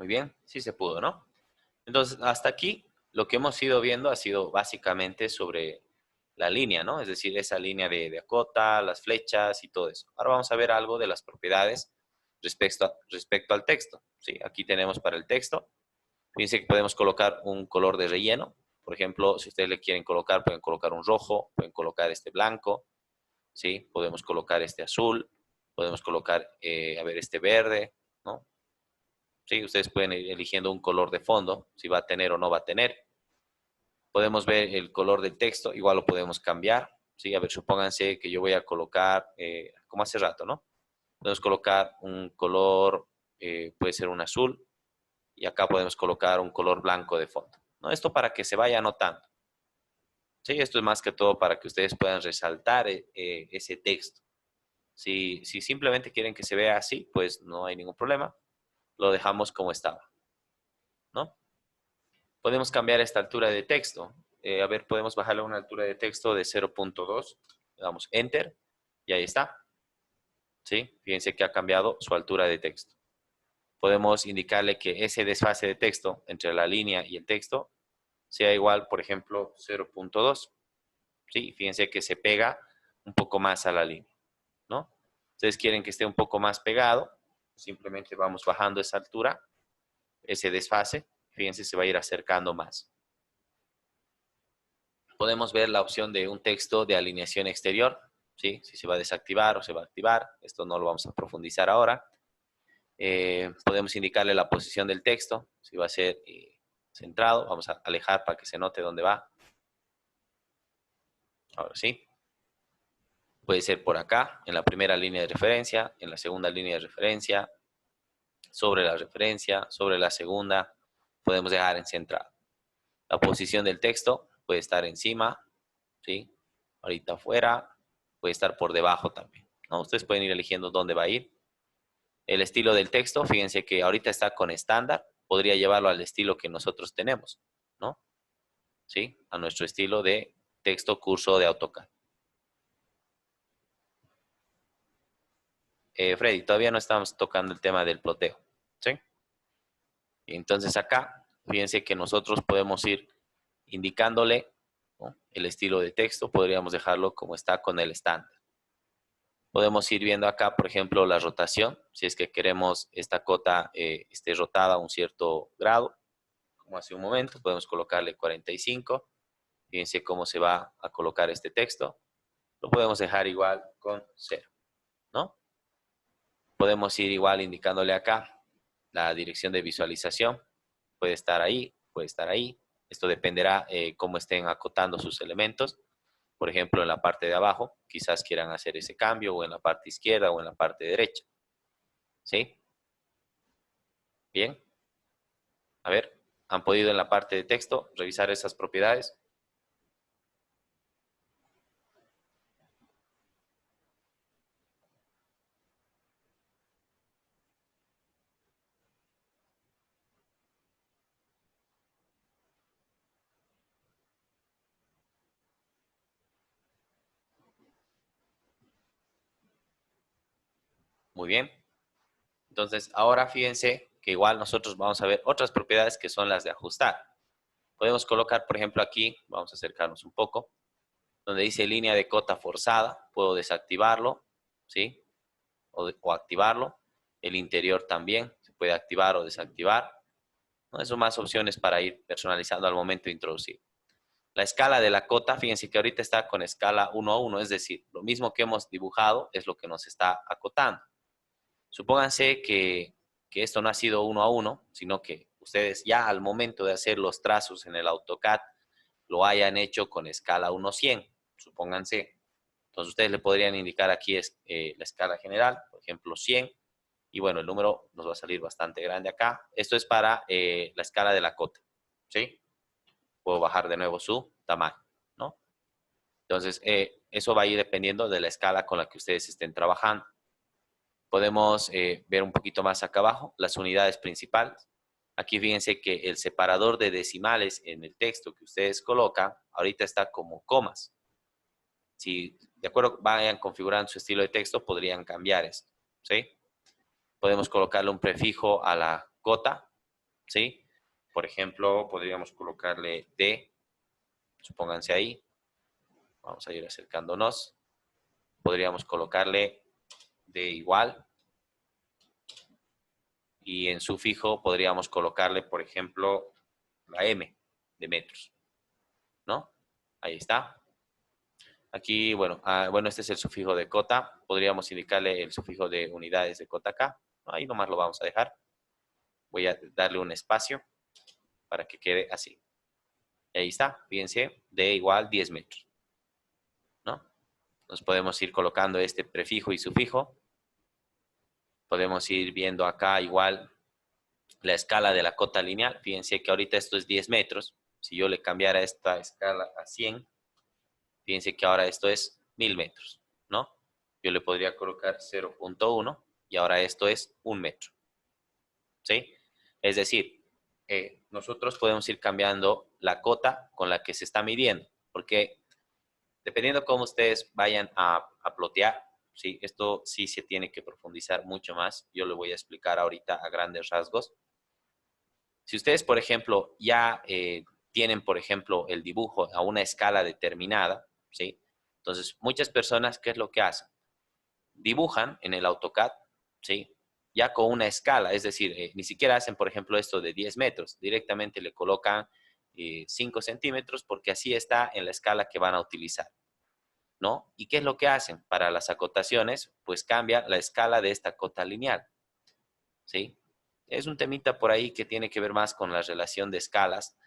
Muy bien, sí se pudo, ¿no? Entonces, hasta aquí lo que hemos ido viendo ha sido básicamente sobre la línea, ¿no? Es decir, esa línea de acota, las flechas y todo eso. Ahora vamos a ver algo de las propiedades respecto al texto. Sí, aquí tenemos para el texto. Fíjense que podemos colocar un color de relleno. Por ejemplo, si ustedes le quieren colocar, pueden colocar un rojo, pueden colocar este blanco, ¿sí? Podemos colocar este azul, podemos colocar, a ver, este verde, ¿no? Sí, ustedes pueden ir eligiendo un color de fondo, si va a tener o no va a tener. Podemos ver el color del texto, igual lo podemos cambiar, ¿sí? A ver, supónganse que yo voy a colocar, como hace rato, ¿no? Podemos colocar un color, puede ser un azul, y acá podemos colocar un color blanco de fondo, ¿no? Esto para que se vaya anotando. Sí, esto es más que todo para que ustedes puedan resaltar ese texto. Si simplemente quieren que se vea así, pues no hay ningún problema. Lo dejamos como estaba, ¿no? Podemos cambiar esta altura de texto. A ver, podemos bajarle a una altura de texto de 0.2. Le damos Enter y ahí está. ¿Sí? Fíjense que ha cambiado su altura de texto. Podemos indicarle que ese desfase de texto entre la línea y el texto sea igual, por ejemplo, 0.2. ¿Sí? Fíjense que se pega un poco más a la línea, ¿no? Ustedes quieren que esté un poco más pegado, simplemente vamos bajando esa altura, ese desfase, fíjense, se va a ir acercando más. Podemos ver la opción de un texto de alineación exterior, ¿sí? Si se va a desactivar o se va a activar, esto no lo vamos a profundizar ahora. Podemos indicarle la posición del texto, si va a ser centrado, vamos a alejar para que se note dónde va. Ahora sí. Puede ser por acá, en la primera línea de referencia, en la segunda línea de referencia, sobre la referencia, sobre la segunda, podemos dejar en centrado. La posición del texto puede estar encima, ¿sí? Ahorita afuera, puede estar por debajo también, ¿no? Ustedes pueden ir eligiendo dónde va a ir. El estilo del texto, fíjense que ahorita está con estándar, podría llevarlo al estilo que nosotros tenemos, ¿no? ¿Sí? A nuestro estilo de texto curso de AutoCAD. Freddy, todavía no estamos tocando el tema del ploteo, ¿sí? Y entonces acá, fíjense que nosotros podemos ir indicándole, ¿no?, el estilo de texto, podríamos dejarlo como está con el estándar. Podemos ir viendo acá, por ejemplo, la rotación, si es que queremos esta cota esté rotada a un cierto grado, como hace un momento, podemos colocarle 45. Fíjense cómo se va a colocar este texto. Lo podemos dejar igual con 0, ¿no? Podemos ir igual indicándole acá la dirección de visualización. Puede estar ahí, puede estar ahí. Esto dependerá cómo estén acotando sus elementos. Por ejemplo, en la parte de abajo, quizás quieran hacer ese cambio, o en la parte izquierda o en la parte derecha. ¿Sí? Bien. A ver, ¿han podido en la parte de texto revisar esas propiedades? Muy bien. Entonces, ahora fíjense que igual nosotros vamos a ver otras propiedades que son las de ajustar. Podemos colocar, por ejemplo, aquí, vamos a acercarnos un poco, donde dice línea de cota forzada, puedo desactivarlo, ¿sí? O activarlo. El interior también se puede activar o desactivar, ¿no? Eso más opciones para ir personalizando al momento de introducir. La escala de la cota, fíjense que ahorita está con escala 1 a 1, es decir, lo mismo que hemos dibujado es lo que nos está acotando. Supónganse que esto no ha sido 1 a 1, sino que ustedes ya al momento de hacer los trazos en el AutoCAD lo hayan hecho con escala 1 a 100, supónganse. Entonces ustedes le podrían indicar aquí la escala general, por ejemplo 100, y bueno, el número nos va a salir bastante grande acá. Esto es para la escala de la cota, ¿sí? Puedo bajar de nuevo su tamaño, ¿no? Entonces, eso va a ir dependiendo de la escala con la que ustedes estén trabajando. Podemos ver un poquito más acá abajo las unidades principales. Aquí fíjense que el separador de decimales en el texto que ustedes colocan, ahorita está como comas. Si de acuerdo vayan configurando su estilo de texto, podrían cambiar esto, ¿sí? Podemos colocarle un prefijo a la cota, ¿sí? Por ejemplo, podríamos colocarle D, supónganse ahí, vamos a ir acercándonos, podríamos colocarle D igual, y en sufijo podríamos colocarle, por ejemplo, la M de metros, ¿no? Ahí está. Aquí, bueno, bueno, este es el sufijo de cota. Podríamos indicarle el sufijo de unidades de cota acá. Ahí nomás lo vamos a dejar. Voy a darle un espacio para que quede así. Y ahí está, fíjense, D igual 10 metros, ¿no? Nos podemos ir colocando este prefijo y sufijo. Podemos ir viendo acá igual la escala de la cota lineal. Fíjense que ahorita esto es 10 metros. Si yo le cambiara esta escala a 100, fíjense que ahora esto es 1000 metros, ¿no? Yo le podría colocar 0.1 y ahora esto es 1 metro, ¿sí? Es decir, nosotros podemos ir cambiando la cota con la que se está midiendo, porque dependiendo cómo ustedes vayan a plotear, ¿sí? Esto sí se tiene que profundizar mucho más. Yo le voy a explicar ahorita a grandes rasgos. Si ustedes, por ejemplo, ya tienen, por ejemplo, el dibujo a una escala determinada, ¿sí? Entonces, muchas personas, ¿qué es lo que hacen? Dibujan en el AutoCAD, ¿sí? Ya con una escala, es decir, ni siquiera hacen, por ejemplo, esto de 10 metros, directamente le colocan 5 centímetros porque así está en la escala que van a utilizar, ¿no? ¿Y qué es lo que hacen? Para las acotaciones, pues cambia la escala de esta cota lineal, ¿sí? Es un temita por ahí que tiene que ver más con la relación de escalas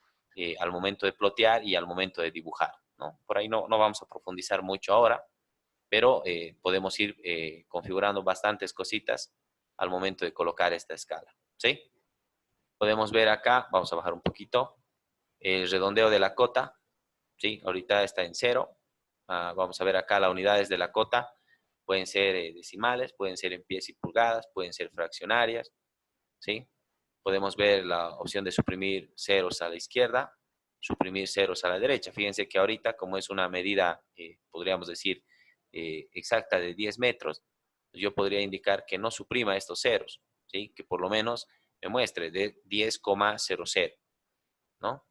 al momento de plotear y al momento de dibujar, ¿no? Por ahí no vamos a profundizar mucho ahora, pero podemos ir configurando bastantes cositas al momento de colocar esta escala, ¿sí? Podemos ver acá, vamos a bajar un poquito, el redondeo de la cota, ¿sí? Ahorita está en 0. Vamos a ver acá las unidades de la cota, pueden ser decimales, pueden ser en pies y pulgadas, pueden ser fraccionarias, ¿sí? Podemos ver la opción de suprimir ceros a la izquierda, suprimir ceros a la derecha. Fíjense que ahorita, como es una medida, podríamos decir, exacta de 10 metros, yo podría indicar que no suprima estos ceros, ¿sí? Que por lo menos me muestre de 10,00, ¿no?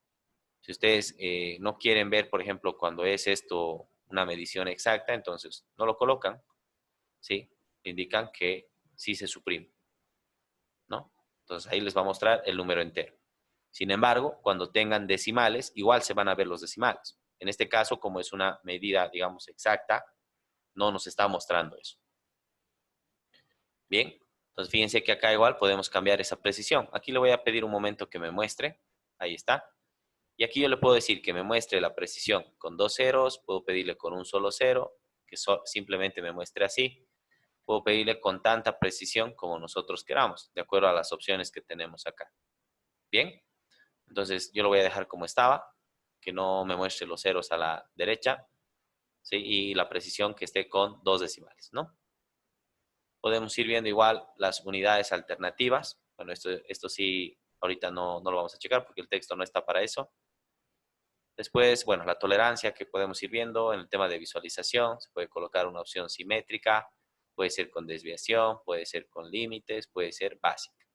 Si ustedes no quieren ver, por ejemplo, cuando es esto una medición exacta, entonces no lo colocan, ¿sí? Indican que sí se suprime, ¿no? Entonces ahí les va a mostrar el número entero. Sin embargo, cuando tengan decimales, igual se van a ver los decimales. En este caso, como es una medida, digamos, exacta, no nos está mostrando eso. Bien, entonces fíjense que acá igual podemos cambiar esa precisión. Aquí le voy a pedir un momento que me muestre. Ahí está. Y aquí yo le puedo decir que me muestre la precisión con 2 ceros, puedo pedirle con un solo cero, que simplemente me muestre así. Puedo pedirle con tanta precisión como nosotros queramos, de acuerdo a las opciones que tenemos acá. Bien, entonces yo lo voy a dejar como estaba, que no me muestre los ceros a la derecha, ¿sí? Y la precisión que esté con 2 decimales, ¿no? Podemos ir viendo igual las unidades alternativas. Bueno, esto sí, ahorita no lo vamos a checar porque el texto no está para eso. Después, bueno, la tolerancia que podemos ir viendo en el tema de visualización, se puede colocar una opción simétrica, puede ser con desviación, puede ser con límites, puede ser básica,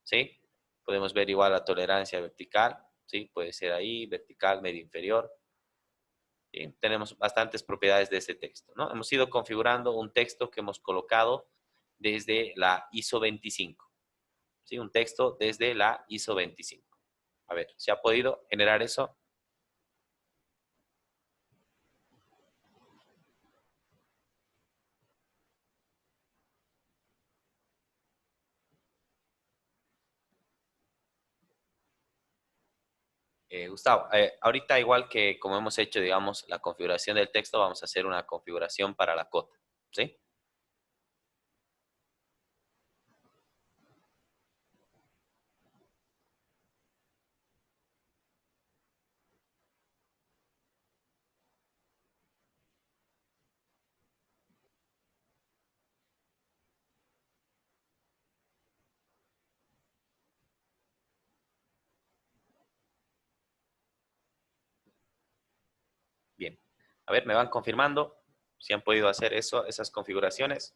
¿sí? Podemos ver igual la tolerancia vertical, ¿sí? Puede ser ahí, vertical, medio inferior. ¿Sí? Tenemos bastantes propiedades de este texto, ¿no? Hemos ido configurando un texto que hemos colocado desde la ISO 25, ¿sí? Un texto desde la ISO 25. A ver, ¿se ha podido generar eso? Gustavo, ahorita igual que como hemos hecho, digamos, la configuración del texto, vamos a hacer una configuración para la cota, ¿sí? Bien. A ver, me van confirmando si han podido hacer eso, esas configuraciones.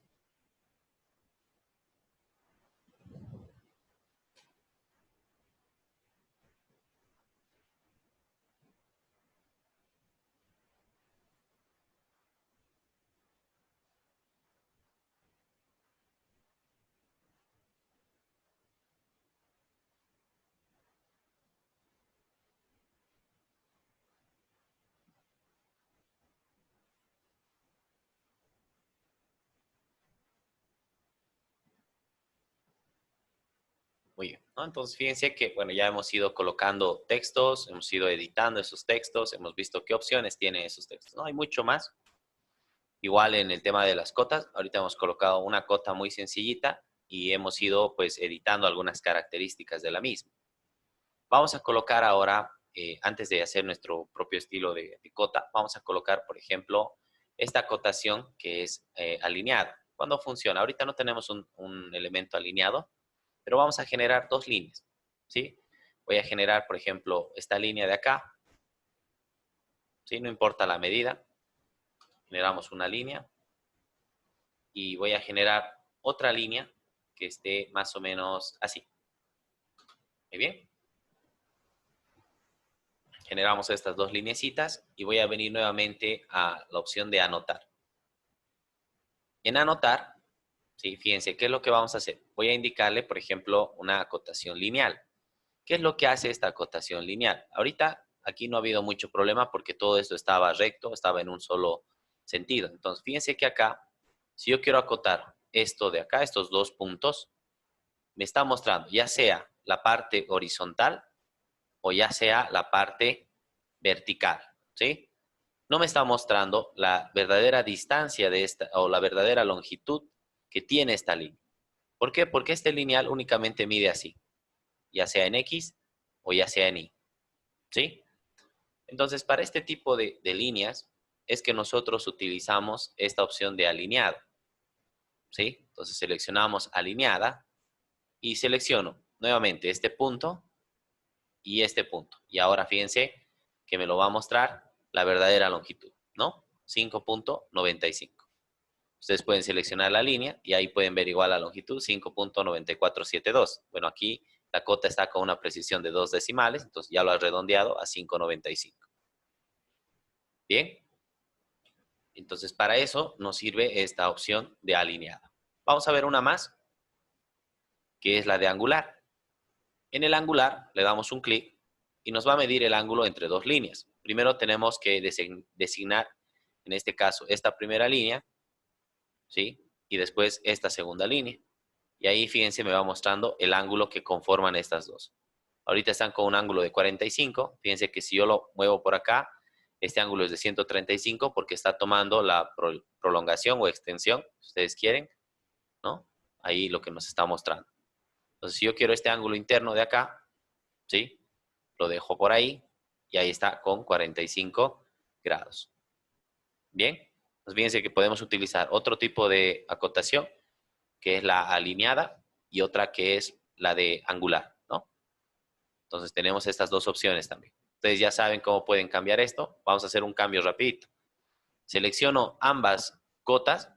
¿no? Entonces, fíjense que, bueno, ya hemos ido colocando textos, hemos ido editando esos textos, hemos visto qué opciones tienen esos textos, ¿no? Hay mucho más. Igual en el tema de las cotas, ahorita hemos colocado una cota muy sencillita y hemos ido, pues, editando algunas características de la misma. Vamos a colocar ahora, antes de hacer nuestro propio estilo de cota, vamos a colocar, por ejemplo, esta acotación que es alineada. ¿Cuándo funciona? Ahorita no tenemos un elemento alineado, pero vamos a generar dos líneas, ¿sí? Voy a generar, por ejemplo, esta línea de acá, ¿sí? No importa la medida. Generamos una línea y voy a generar otra línea que esté más o menos así. Muy bien. Generamos estas dos lineecitas y voy a venir nuevamente a la opción de anotar. En anotar, ¿sí? Fíjense, ¿qué es lo que vamos a hacer? Voy a indicarle, por ejemplo, una acotación lineal. ¿Qué es lo que hace esta acotación lineal? Ahorita aquí no ha habido mucho problema porque todo esto estaba recto, estaba en un solo sentido. Entonces, fíjense que acá, si yo quiero acotar esto de acá, estos dos puntos, me está mostrando ya sea la parte horizontal o ya sea la parte vertical, ¿sí? No me está mostrando la verdadera distancia de esta o la verdadera longitud que tiene esta línea. ¿Por qué? Porque este lineal únicamente mide así, ya sea en X o ya sea en Y, ¿sí? Entonces, para este tipo de líneas es que nosotros utilizamos esta opción de alineado, ¿sí? Entonces, seleccionamos alineada y selecciono nuevamente este punto y este punto. Y ahora fíjense que me lo va a mostrar la verdadera longitud, ¿no? 5.95. Ustedes pueden seleccionar la línea y ahí pueden ver igual la longitud, 5.9472. Bueno, aquí la cota está con una precisión de 2 decimales, entonces ya lo ha redondeado a 5.95. Bien, entonces para eso nos sirve esta opción de alineada. Vamos a ver una más, que es la de angular. En el angular le damos un clic y nos va a medir el ángulo entre dos líneas. Primero tenemos que designar, en este caso, esta primera línea, ¿sí? Y después esta segunda línea. Y ahí, fíjense, me va mostrando el ángulo que conforman estas dos. Ahorita están con un ángulo de 45. Fíjense que si yo lo muevo por acá, este ángulo es de 135 porque está tomando la prolongación o extensión, si ustedes quieren, ¿no? Ahí lo que nos está mostrando. Entonces, si yo quiero este ángulo interno de acá, ¿sí? Lo dejo por ahí y ahí está con 45 grados. Bien, pues fíjense que podemos utilizar otro tipo de acotación, que es la alineada, y otra que es la de angular, ¿no? Entonces tenemos estas dos opciones también. Ustedes ya saben cómo pueden cambiar esto. Vamos a hacer un cambio rapidito. Selecciono ambas cotas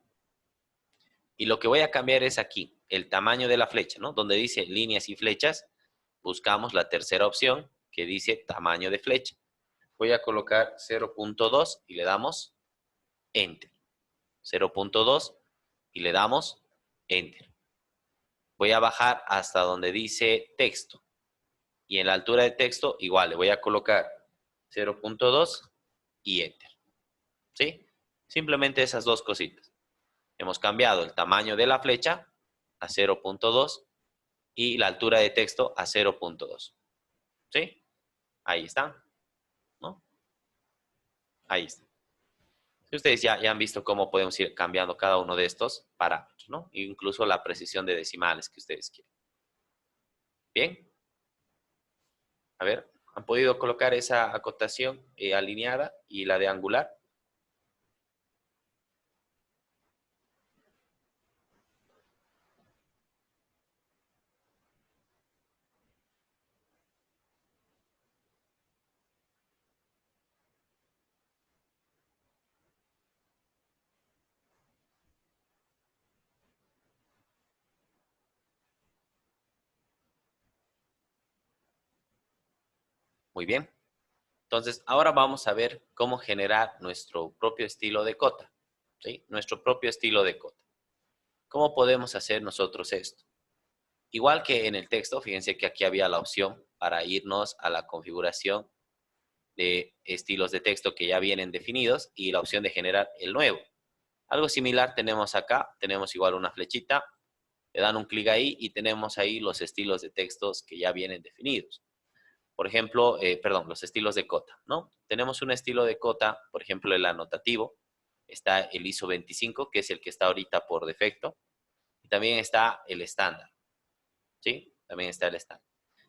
y lo que voy a cambiar es aquí, el tamaño de la flecha, ¿no? Donde dice líneas y flechas, buscamos la tercera opción que dice tamaño de flecha. Voy a colocar 0.2 y le damos Enter. 0.2 y le damos Enter. Voy a bajar hasta donde dice texto. Y en la altura de texto, igual, le voy a colocar 0.2 y Enter. ¿Sí? Simplemente esas dos cositas. Hemos cambiado el tamaño de la flecha a 0.2 y la altura de texto a 0.2. ¿Sí? Ahí están, ¿no? Ahí está. Ustedes ya han visto cómo podemos ir cambiando cada uno de estos parámetros, ¿no? Incluso la precisión de decimales que ustedes quieren. Bien. A ver, ¿han podido colocar esa acotación alineada y la de angular? Muy bien. Entonces, ahora vamos a ver cómo generar nuestro propio estilo de cota, ¿sí? Nuestro propio estilo de cota. ¿Cómo podemos hacer nosotros esto? Igual que en el texto, fíjense que aquí había la opción para irnos a la configuración de estilos de texto que ya vienen definidos y la opción de generar el nuevo. Algo similar tenemos acá, tenemos igual una flechita Le dan un clic ahí y tenemos ahí los estilos de textos que ya vienen definidos. Por ejemplo, los estilos de cota, ¿no? Tenemos un estilo de cota, por ejemplo, el anotativo. Está el ISO 25, que es el que está ahorita por defecto. Y también está el estándar, ¿sí? También está el estándar.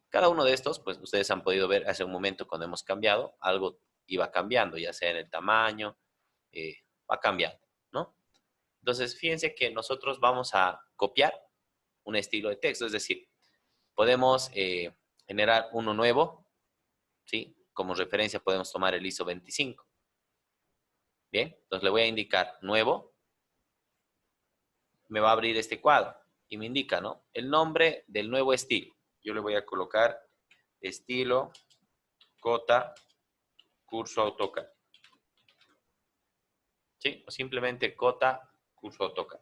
Cada uno de estos, pues ustedes han podido ver hace un momento cuando hemos cambiado, algo iba cambiando, ya sea en el tamaño, va cambiando, ¿no? Entonces, fíjense que nosotros vamos a copiar un estilo de texto, es decir, podemos generar uno nuevo, ¿sí? Como referencia podemos tomar el ISO 25. Bien, entonces le voy a indicar nuevo, me va a abrir este cuadro y me indica, ¿no? El nombre del nuevo estilo. Yo le voy a colocar estilo cota curso AutoCAD. ¿Sí? O simplemente cota curso AutoCAD.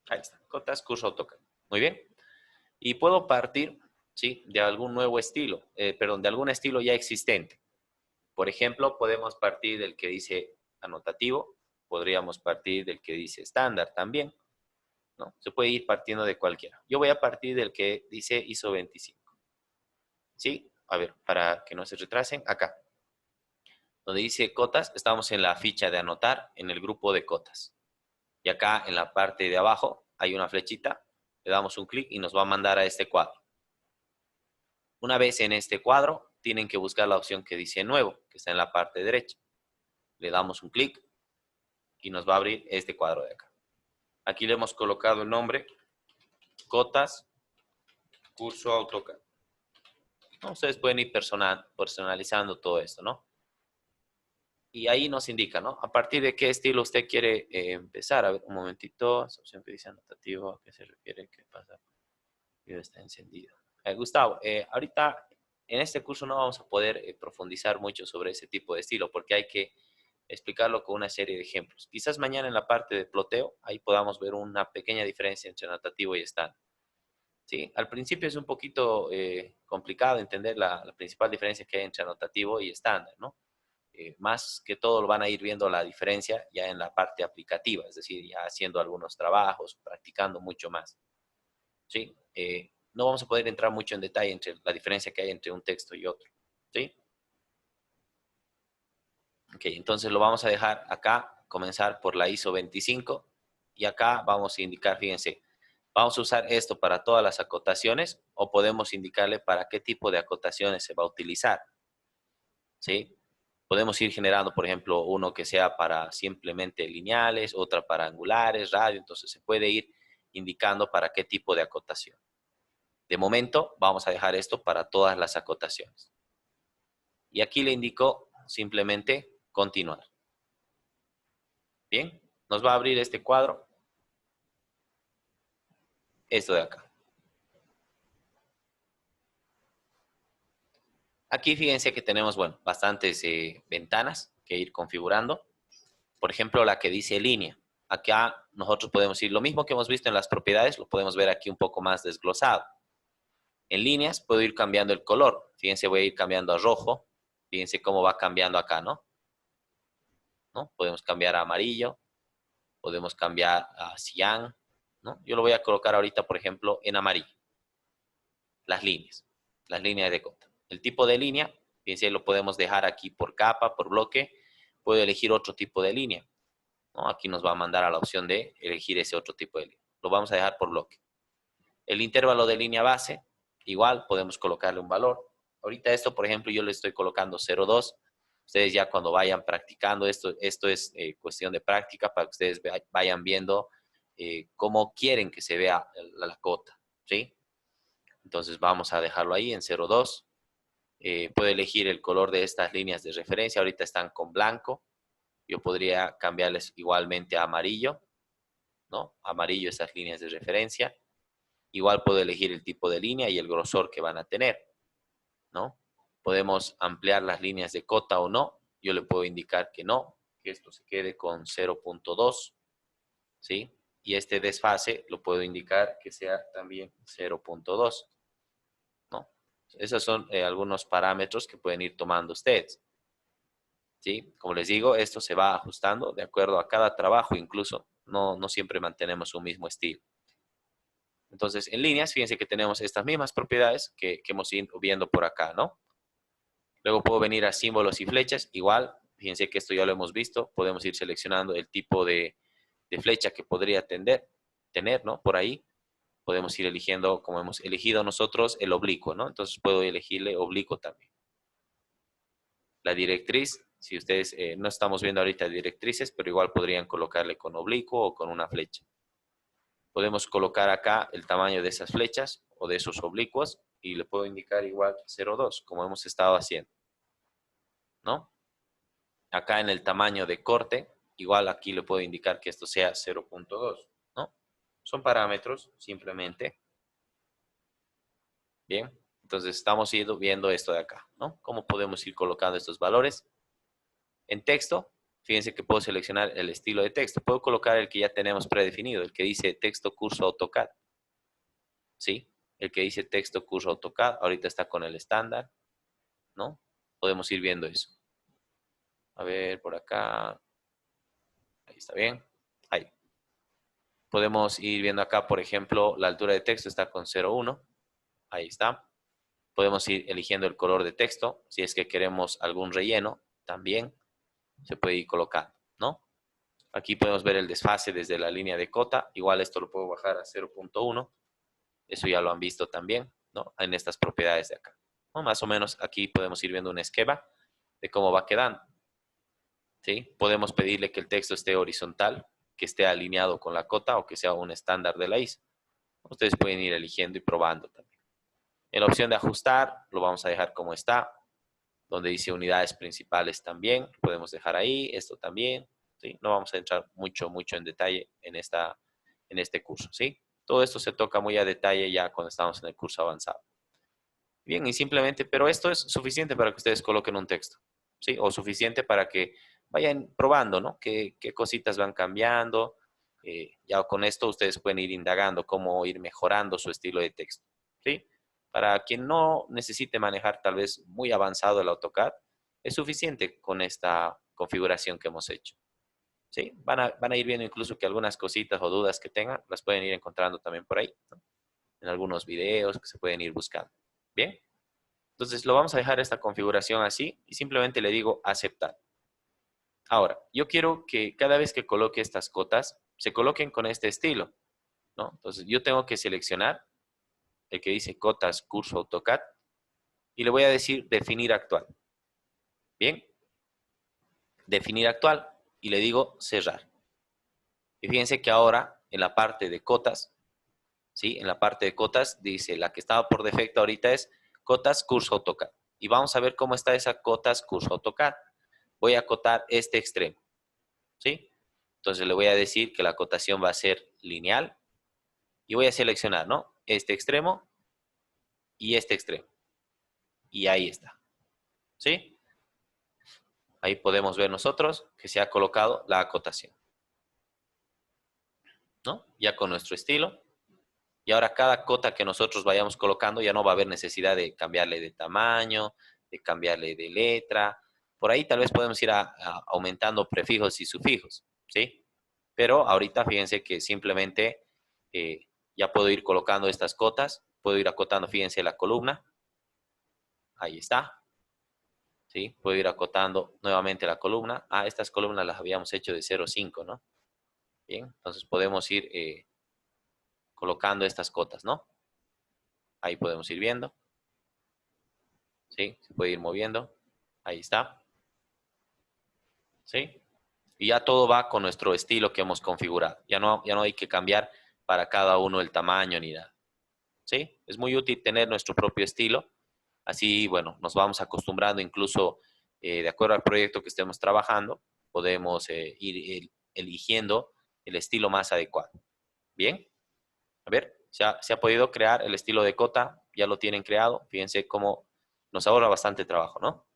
Ahí está, cotas curso AutoCAD. Muy bien. Y puedo partir, ¿sí? De algún nuevo estilo, de algún estilo ya existente. Por ejemplo, podemos partir del que dice anotativo, podríamos partir del que dice estándar también, ¿no? Se puede ir partiendo de cualquiera. Yo voy a partir del que dice ISO 25. ¿Sí? A ver, para que no se retrasen, acá. Donde dice cotas, estamos en la ficha de anotar, en el grupo de cotas. Y acá en la parte de abajo hay una flechita, le damos un clic y nos va a mandar a este cuadro. Una vez en este cuadro, tienen que buscar la opción que dice nuevo, que está en la parte derecha. Le damos un clic y nos va a abrir este cuadro de acá. Aquí le hemos colocado el nombre, cotas, curso AutoCAD. ¿No? Ustedes pueden ir personalizando todo esto, ¿no? Y ahí nos indica, ¿no? A partir de qué estilo usted quiere empezar. A ver, un momentito, esa opción que dice anotativo, ¿a qué se refiere? ¿Qué pasa? Está encendido. Gustavo, ahorita en este curso no vamos a poder profundizar mucho sobre ese tipo de estilo porque hay que explicarlo con una serie de ejemplos. Quizás mañana en la parte de ploteo, ahí podamos ver una pequeña diferencia entre anotativo y estándar. ¿Sí? Al principio es un poquito complicado entender la principal diferencia que hay entre anotativo y estándar, ¿no? Más que todo lo van a ir viendo la diferencia ya en la parte aplicativa, es decir, ya haciendo algunos trabajos, practicando mucho más. ¿Sí? No vamos a poder entrar mucho en detalle entre la diferencia que hay entre un texto y otro. ¿Sí? Ok, entonces lo vamos a dejar acá, comenzar por la ISO 25 y acá vamos a indicar, fíjense, vamos a usar esto para todas las acotaciones o podemos indicarle para qué tipo de acotaciones se va a utilizar. ¿Sí? Podemos ir generando, por ejemplo, uno que sea para simplemente lineales, otra para angulares, radio, entonces se puede ir indicando para qué tipo de acotación. De momento, vamos a dejar esto para todas las acotaciones. Y aquí le indico simplemente continuar. Bien, nos va a abrir este cuadro. Esto de acá. Aquí fíjense que tenemos, bueno, bastantes ventanas que ir configurando. Por ejemplo, la que dice línea. Acá nosotros podemos ir, lo mismo que hemos visto en las propiedades, lo podemos ver aquí un poco más desglosado. En líneas puedo ir cambiando el color. Fíjense, voy a ir cambiando a rojo. Fíjense cómo va cambiando acá, ¿no? ¿No? Podemos cambiar a amarillo. Podemos cambiar a cian, ¿no? Yo lo voy a colocar ahorita, por ejemplo, en amarillo. Las líneas de cota. El tipo de línea, fíjense, lo podemos dejar aquí por capa, por bloque. Puedo elegir otro tipo de línea, ¿no? Aquí nos va a mandar a la opción de elegir ese otro tipo de línea. Lo vamos a dejar por bloque. El intervalo de línea base, igual podemos colocarle un valor. Ahorita esto, por ejemplo, yo le estoy colocando 0,2. Ustedes ya cuando vayan practicando, esto es cuestión de práctica para que ustedes vayan viendo cómo quieren que se vea la cota, ¿sí? Entonces vamos a dejarlo ahí en 0,2. Puedo elegir el color de estas líneas de referencia. Ahorita están con blanco. Yo podría cambiarles igualmente a amarillo, ¿no? Amarillo esas líneas de referencia. Igual puedo elegir el tipo de línea y el grosor que van a tener, ¿no? Podemos ampliar las líneas de cota o no. Yo le puedo indicar que no, que esto se quede con 0,2, ¿sí? Y este desfase lo puedo indicar que sea también 0,2, ¿no? Esos son algunos parámetros que pueden ir tomando ustedes, ¿sí? Como les digo, esto se va ajustando de acuerdo a cada trabajo incluso, no siempre mantenemos un mismo estilo. Entonces, en líneas, fíjense que tenemos estas mismas propiedades que hemos ido viendo por acá, ¿no? Luego puedo venir a símbolos y flechas, igual, fíjense que esto ya lo hemos visto, podemos ir seleccionando el tipo de flecha que podría tener, ¿no? Por ahí podemos ir eligiendo, como hemos elegido nosotros, el oblicuo, ¿no? Entonces puedo elegirle oblicuo también. La directriz, si ustedes no estamos viendo ahorita directrices, pero igual podrían colocarle con oblicuo o con una flecha. Podemos colocar acá el tamaño de esas flechas o de esos oblicuos y le puedo indicar igual 0,2, como hemos estado haciendo, ¿no? Acá en el tamaño de corte, igual aquí le puedo indicar que esto sea 0,2, ¿no? Son parámetros, simplemente. Bien, entonces estamos viendo esto de acá, ¿no? ¿Cómo podemos ir colocando estos valores? En texto, fíjense que puedo seleccionar el estilo de texto. Puedo colocar el que ya tenemos predefinido, el que dice texto curso AutoCAD. ¿Sí? El que dice texto curso AutoCAD, ahorita está con el estándar, ¿no? Podemos ir viendo eso. A ver, por acá. Ahí está bien. Ahí. Podemos ir viendo acá, por ejemplo, la altura de texto está con 0,1. Ahí está. Podemos ir eligiendo el color de texto. Si es que queremos algún relleno, también se puede ir colocando, ¿no? Aquí podemos ver el desfase desde la línea de cota. Igual esto lo puedo bajar a 0,1. Eso ya lo han visto también, ¿no? En estas propiedades de acá, ¿no? Más o menos aquí podemos ir viendo un esquema de cómo va quedando, ¿sí? Podemos pedirle que el texto esté horizontal, que esté alineado con la cota o que sea un estándar de la ISO. Ustedes pueden ir eligiendo y probando también. En la opción de ajustar, lo vamos a dejar como está. Donde dice unidades principales también, podemos dejar ahí, esto también, ¿sí? No vamos a entrar mucho en detalle en este curso, ¿sí? Todo esto se toca muy a detalle ya cuando estamos en el curso avanzado. Bien, y simplemente, pero esto es suficiente para que ustedes coloquen un texto, ¿sí? O suficiente para que vayan probando, ¿no? Qué cositas van cambiando. Ya con esto ustedes pueden ir indagando cómo ir mejorando su estilo de texto, ¿sí? Para quien no necesite manejar tal vez muy avanzado el AutoCAD, es suficiente con esta configuración que hemos hecho, ¿sí? Van a ir viendo incluso que algunas cositas o dudas que tengan, las pueden ir encontrando también por ahí, ¿no? En algunos videos que se pueden ir buscando. Bien, entonces lo vamos a dejar esta configuración así y simplemente le digo aceptar. Ahora, yo quiero que cada vez que coloque estas cotas, se coloquen con este estilo, ¿no? Entonces yo tengo que seleccionar el que dice cotas curso AutoCAD y le voy a decir definir actual. Bien, definir actual y le digo cerrar. Y fíjense que ahora en la parte de cotas, ¿sí? En la parte de cotas dice la que estaba por defecto ahorita es cotas curso AutoCAD. Y vamos a ver cómo está esa cotas curso AutoCAD. Voy a acotar este extremo, ¿sí? Entonces le voy a decir que la acotación va a ser lineal y voy a seleccionar, ¿no? Este extremo y este extremo. Y ahí está, ¿sí? Ahí podemos ver nosotros que se ha colocado la acotación, ¿no? Ya con nuestro estilo. Y ahora cada cota que nosotros vayamos colocando ya no va a haber necesidad de cambiarle de tamaño, de cambiarle de letra. Por ahí tal vez podemos ir aumentando prefijos y sufijos, ¿sí? Pero ahorita fíjense que simplemente ya puedo ir colocando estas cotas, puedo ir acotando, fíjense, la columna. Ahí está, ¿sí? Puedo ir acotando nuevamente la columna. Ah, estas columnas las habíamos hecho de 0,5, ¿no? Bien, entonces podemos ir colocando estas cotas, ¿no? Ahí podemos ir viendo, ¿sí? Se puede ir moviendo. Ahí está, ¿sí? Y ya todo va con nuestro estilo que hemos configurado. Ya no hay que cambiar para cada uno el tamaño ni nada, ¿sí? Es muy útil tener nuestro propio estilo. Así, bueno, nos vamos acostumbrando incluso de acuerdo al proyecto que estemos trabajando, podemos ir eligiendo el estilo más adecuado. Bien, a ver, se ha podido crear el estilo de cota, ya lo tienen creado. Fíjense cómo nos ahorra bastante trabajo, ¿no?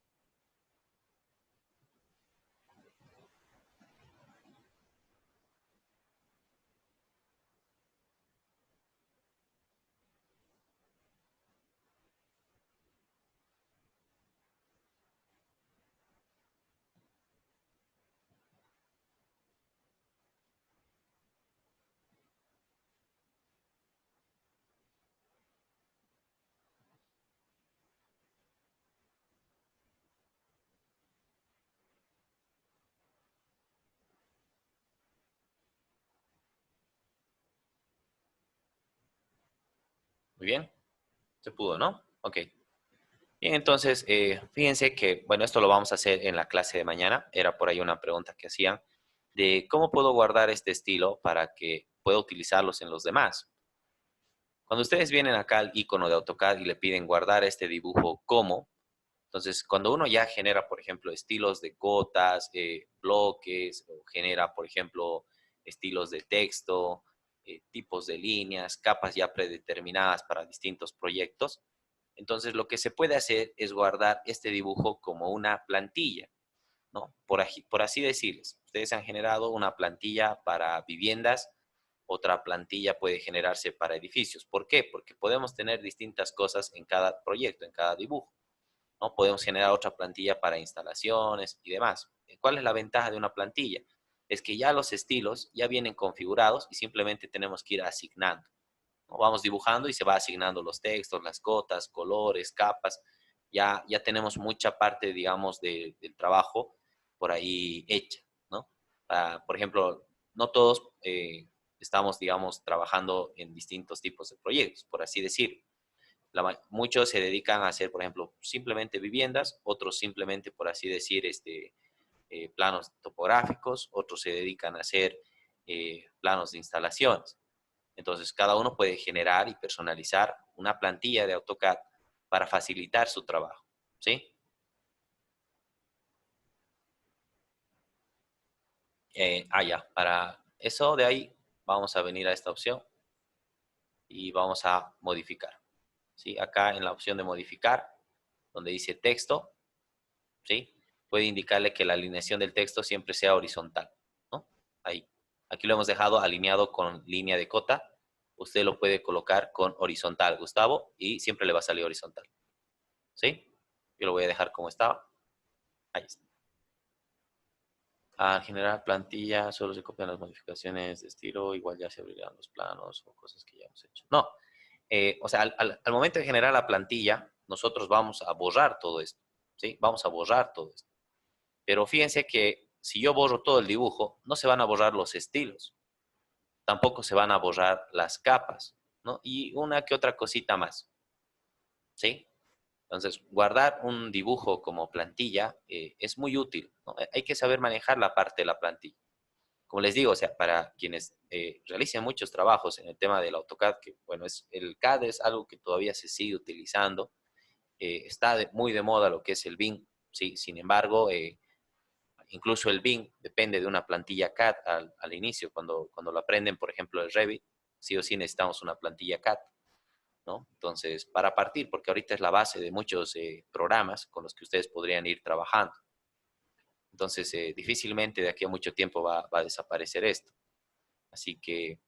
Muy bien. Se pudo, ¿no? Ok. Bien, entonces, fíjense que, bueno, esto lo vamos a hacer en la clase de mañana. Era por ahí una pregunta que hacían de cómo puedo guardar este estilo para que pueda utilizarlos en los demás. Cuando ustedes vienen acá al icono de AutoCAD y le piden guardar este dibujo como, entonces cuando uno ya genera, por ejemplo, estilos de cotas, bloques, o genera, por ejemplo, estilos de texto, tipos de líneas, capas ya predeterminadas para distintos proyectos, entonces lo que se puede hacer es guardar este dibujo como una plantilla, ¿no? Por así decirles, ustedes han generado una plantilla para viviendas, otra plantilla puede generarse para edificios. ¿Por qué? Porque podemos tener distintas cosas en cada proyecto, en cada dibujo, ¿no? Podemos generar otra plantilla para instalaciones y demás. ¿Cuál es la ventaja de una plantilla? Es que ya los estilos ya vienen configurados y simplemente tenemos que ir asignando, ¿no? Vamos dibujando y se va asignando los textos, las cotas, colores, capas. Ya tenemos mucha parte, digamos, del trabajo por ahí hecha, ¿no? Por ejemplo, no todos estamos, digamos, trabajando en distintos tipos de proyectos, por así decirlo. Muchos se dedican a hacer, por ejemplo, simplemente viviendas, otros simplemente, por así decir, planos topográficos, otros se dedican a hacer planos de instalaciones. Entonces, cada uno puede generar y personalizar una plantilla de AutoCAD para facilitar su trabajo, ¿sí? Ya, para eso de ahí vamos a venir a esta opción y vamos a modificar, ¿sí? Acá en la opción de modificar, donde dice texto, ¿sí? Puede indicarle que la alineación del texto siempre sea horizontal, ¿no? Ahí. Aquí lo hemos dejado alineado con línea de cota. Usted lo puede colocar con horizontal, Gustavo, y siempre le va a salir horizontal, ¿sí? Yo lo voy a dejar como estaba. Ahí está. Al generar plantilla, solo se copian las modificaciones de estilo, igual ya se abrirán los planos o cosas que ya hemos hecho. No, o sea, al momento de generar la plantilla, nosotros vamos a borrar todo esto, ¿sí? Vamos a borrar todo esto. Pero fíjense que si yo borro todo el dibujo, no se van a borrar los estilos, tampoco se van a borrar las capas, ¿no? Y una que otra cosita más, ¿sí? Entonces, guardar un dibujo como plantilla es muy útil, ¿no? Hay que saber manejar la parte de la plantilla. Como les digo, o sea, para quienes realicen muchos trabajos en el tema del AutoCAD, que bueno, el CAD es algo que todavía se sigue utilizando, está muy de moda lo que es el BIM, ¿sí? Sin embargo, incluso el BIM depende de una plantilla CAD al inicio, cuando lo aprenden, por ejemplo, el Revit, sí o sí necesitamos una plantilla CAD, ¿no? Entonces, para partir, porque ahorita es la base de muchos programas con los que ustedes podrían ir trabajando. Entonces, difícilmente de aquí a mucho tiempo va a desaparecer esto. Así que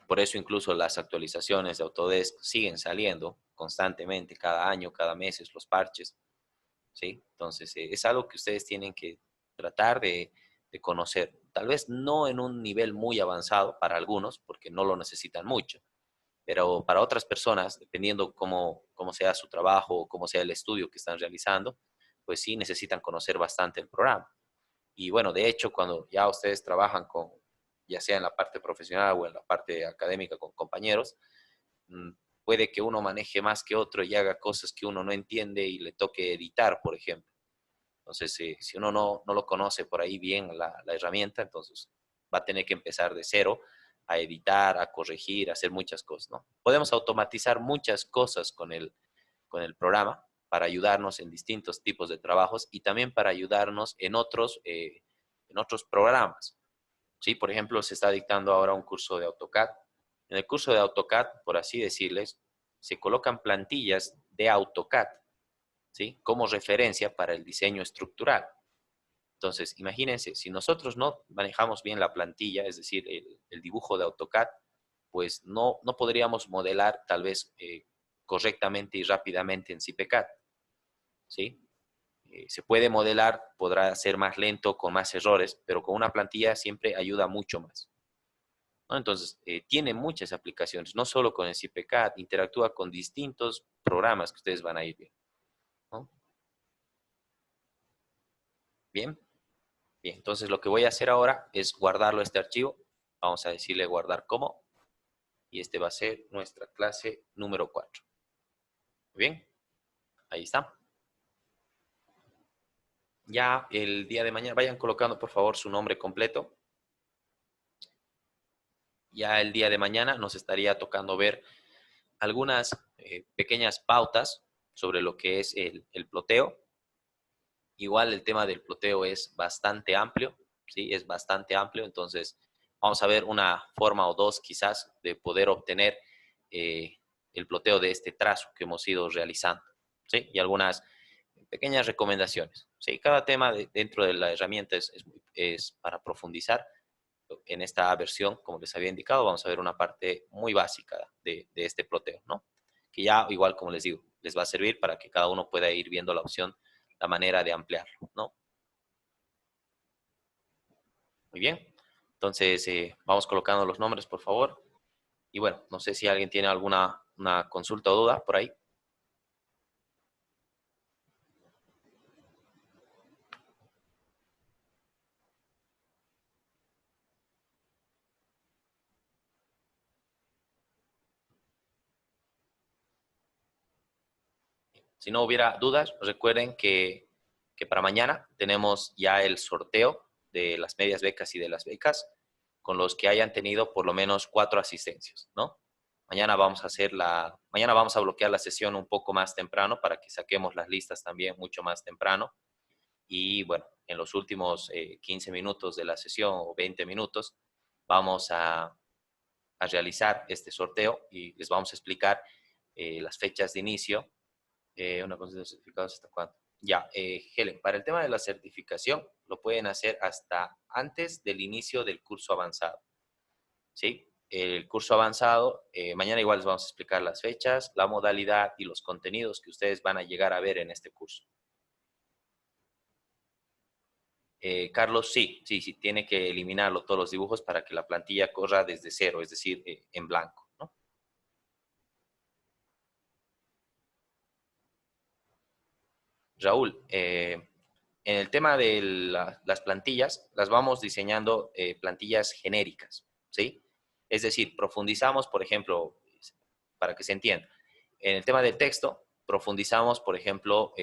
por eso incluso las actualizaciones de Autodesk siguen saliendo constantemente, cada año, cada mes, los parches, ¿sí? Entonces, es algo que ustedes tienen que tratar de conocer. Tal vez no en un nivel muy avanzado para algunos, porque no lo necesitan mucho, pero para otras personas, dependiendo cómo sea su trabajo o cómo sea el estudio que están realizando, pues sí necesitan conocer bastante el programa. Y bueno, de hecho, cuando ya ustedes trabajan con, ya sea en la parte profesional o en la parte académica con compañeros, mm, puede que uno maneje más que otro y haga cosas que uno no entiende y le toque editar, por ejemplo. Entonces, si uno no lo conoce por ahí bien la herramienta, entonces va a tener que empezar de cero a editar, a corregir, a hacer muchas cosas, ¿no? Podemos automatizar muchas cosas con el programa para ayudarnos en distintos tipos de trabajos y también para ayudarnos en otros programas. ¿Sí? Por ejemplo, se está dictando ahora un curso de AutoCAD. En el curso de AutoCAD, por así decirles, se colocan plantillas de AutoCAD, ¿sí? Como referencia para el diseño estructural. Entonces, imagínense, si nosotros no manejamos bien la plantilla, es decir, el dibujo de AutoCAD, pues no podríamos modelar tal vez correctamente y rápidamente en CPCAD, ¿sí? Se puede modelar, podrá ser más lento, con más errores, pero con una plantilla siempre ayuda mucho más, ¿no? Entonces, tiene muchas aplicaciones, no solo con el CPCAD, interactúa con distintos programas que ustedes van a ir viendo, ¿no? Bien, bien, entonces lo que voy a hacer ahora es guardarlo este archivo. Vamos a decirle guardar como. Y este va a ser nuestra clase número 4. Muy bien, ahí está. Ya el día de mañana, vayan colocando por favor su nombre completo. Ya el día de mañana nos estaría tocando ver algunas pequeñas pautas sobre lo que es el ploteo. Igual el tema del ploteo es bastante amplio, ¿sí? Es bastante amplio, entonces vamos a ver una forma o dos quizás de poder obtener eh, el ploteo de este trazo que hemos ido realizando, ¿sí? Y algunas pequeñas recomendaciones, ¿sí? Cada tema dentro de la herramienta es para profundizar. En esta versión, como les había indicado, vamos a ver una parte muy básica de este ploteo, ¿no? Que ya igual, como les digo, les va a servir para que cada uno pueda ir viendo la opción, la manera de ampliarlo, ¿no? Muy bien. Entonces, vamos colocando los nombres, por favor. Y bueno, no sé si alguien tiene alguna una consulta o duda por ahí. Si no hubiera dudas, recuerden que para mañana tenemos ya el sorteo de las medias becas y de las becas con los que hayan tenido por lo menos 4 asistencias, ¿no? Mañana vamos a bloquear la sesión un poco más temprano para que saquemos las listas también mucho más temprano. Y bueno, en los últimos 15 minutos de la sesión o 20 minutos vamos a realizar este sorteo y les vamos a explicar las fechas de inicio. Una cosa de certificados hasta cuándo. Ya, Helen, para el tema de la certificación lo pueden hacer hasta antes del inicio del curso avanzado. ¿Sí? El curso avanzado, mañana igual les vamos a explicar las fechas, la modalidad y los contenidos que ustedes van a llegar a ver en este curso. Carlos, sí, tiene que eliminarlo todos los dibujos para que la plantilla corra desde cero, es decir, en blanco, ¿no? Raúl, en el tema de las plantillas, las vamos diseñando plantillas genéricas, ¿sí? Es decir, profundizamos, por ejemplo, para que se entienda, en el tema del texto, profundizamos, por ejemplo,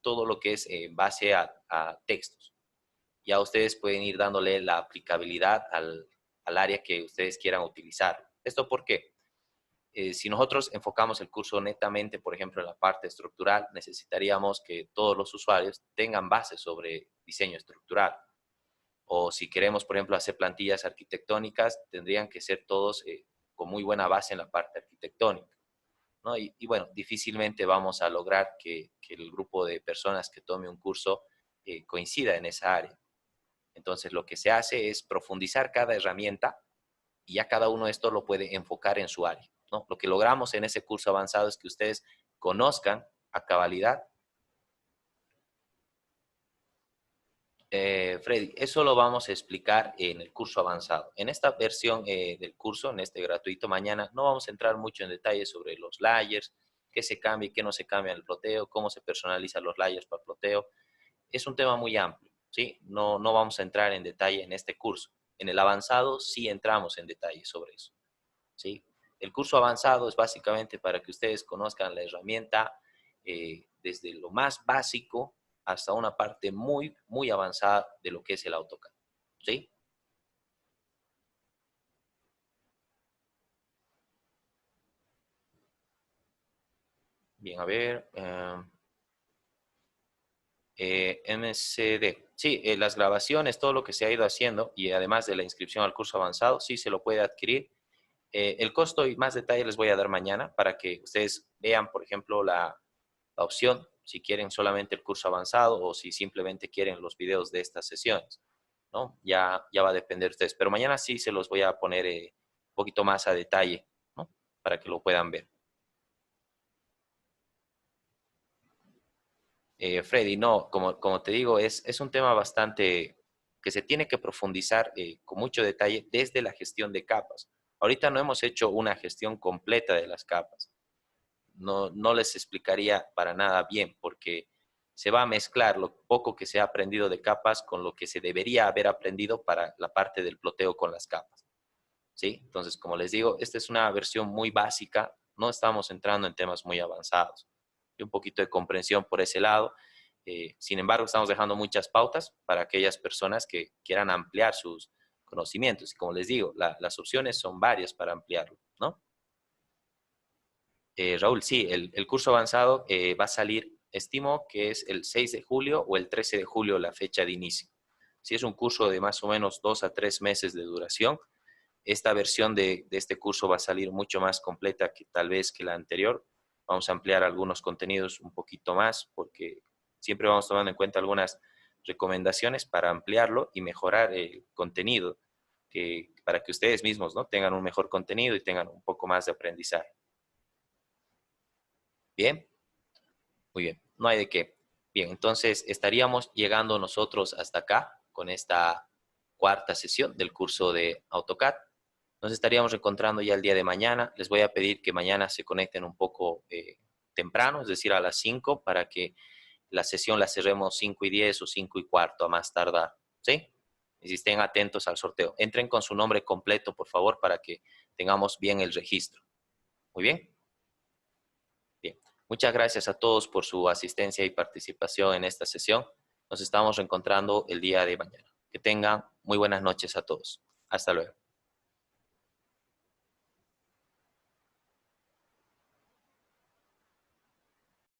todo lo que es base a textos. Ya ustedes pueden ir dándole la aplicabilidad al área que ustedes quieran utilizar. ¿Esto por qué? Si nosotros enfocamos el curso netamente, por ejemplo, en la parte estructural, necesitaríamos que todos los usuarios tengan bases sobre diseño estructural. O si queremos, por ejemplo, hacer plantillas arquitectónicas, tendrían que ser todos con muy buena base en la parte arquitectónica, ¿no? Y bueno, difícilmente vamos a lograr que el grupo de personas que tome un curso coincida en esa área. Entonces, lo que se hace es profundizar cada herramienta y ya cada uno de estos lo puede enfocar en su área, ¿no? Lo que logramos en ese curso avanzado es que ustedes conozcan a cabalidad. Freddy, eso lo vamos a explicar en el curso avanzado. En esta versión del curso, en este gratuito mañana, no vamos a entrar mucho en detalle sobre los layers, qué se cambia y qué no se cambia en el ploteo, cómo se personalizan los layers para el ploteo. Es un tema muy amplio, ¿sí? No vamos a entrar en detalle en este curso. En el avanzado sí entramos en detalle sobre eso, ¿sí? El curso avanzado es básicamente para que ustedes conozcan la herramienta desde lo más básico hasta una parte muy avanzada de lo que es el AutoCAD, ¿sí? Bien, a ver. MCD. Sí, las grabaciones, todo lo que se ha ido haciendo y además de la inscripción al curso avanzado, sí se lo puede adquirir. El costo y más detalle les voy a dar mañana para que ustedes vean, por ejemplo, la opción, si quieren solamente el curso avanzado o si simplemente quieren los videos de estas sesiones, ¿no? Ya va a depender de ustedes. Pero mañana sí se los voy a poner un poquito más a detalle, ¿no? Para que lo puedan ver. Freddy, no, como te digo, es un tema bastante que se tiene que profundizar con mucho detalle desde la gestión de capas. Ahorita no hemos hecho una gestión completa de las capas. No les explicaría para nada bien porque se va a mezclar lo poco que se ha aprendido de capas con lo que se debería haber aprendido para la parte del ploteo con las capas. ¿sí? Entonces, como les digo, esta es una versión muy básica, no estamos entrando en temas muy avanzados. Y un poquito de comprensión por ese lado. Sin embargo, estamos dejando muchas pautas para aquellas personas que quieran ampliar sus conocimientos. Y como les digo, las opciones son varias para ampliarlo, ¿no? Raúl, sí, el curso avanzado va a salir, estimo que es el 6 de julio o el 13 de julio la fecha de inicio. Si es un curso de más o menos 2 a 3 meses de duración, esta versión de este curso va a salir mucho más completa que tal vez que la anterior. Vamos a ampliar algunos contenidos un poquito más porque siempre vamos tomando en cuenta algunas recomendaciones para ampliarlo y mejorar el contenido, para que ustedes mismos, ¿no?, tengan un mejor contenido y tengan un poco más de aprendizaje. Bien, muy bien, no hay de qué. Bien, entonces estaríamos llegando nosotros hasta acá con esta cuarta sesión del curso de AutoCAD. Nos estaríamos encontrando ya el día de mañana. Les voy a pedir que mañana se conecten un poco temprano, es decir, a las 5, para que la sesión la cerremos 5:10 o 5:15 a más tardar, ¿sí? Y si estén atentos al sorteo. Entren con su nombre completo, por favor, para que tengamos bien el registro. Muy bien. Bien. Muchas gracias a todos por su asistencia y participación en esta sesión. Nos estamos reencontrando el día de mañana. Que tengan muy buenas noches a todos. Hasta luego.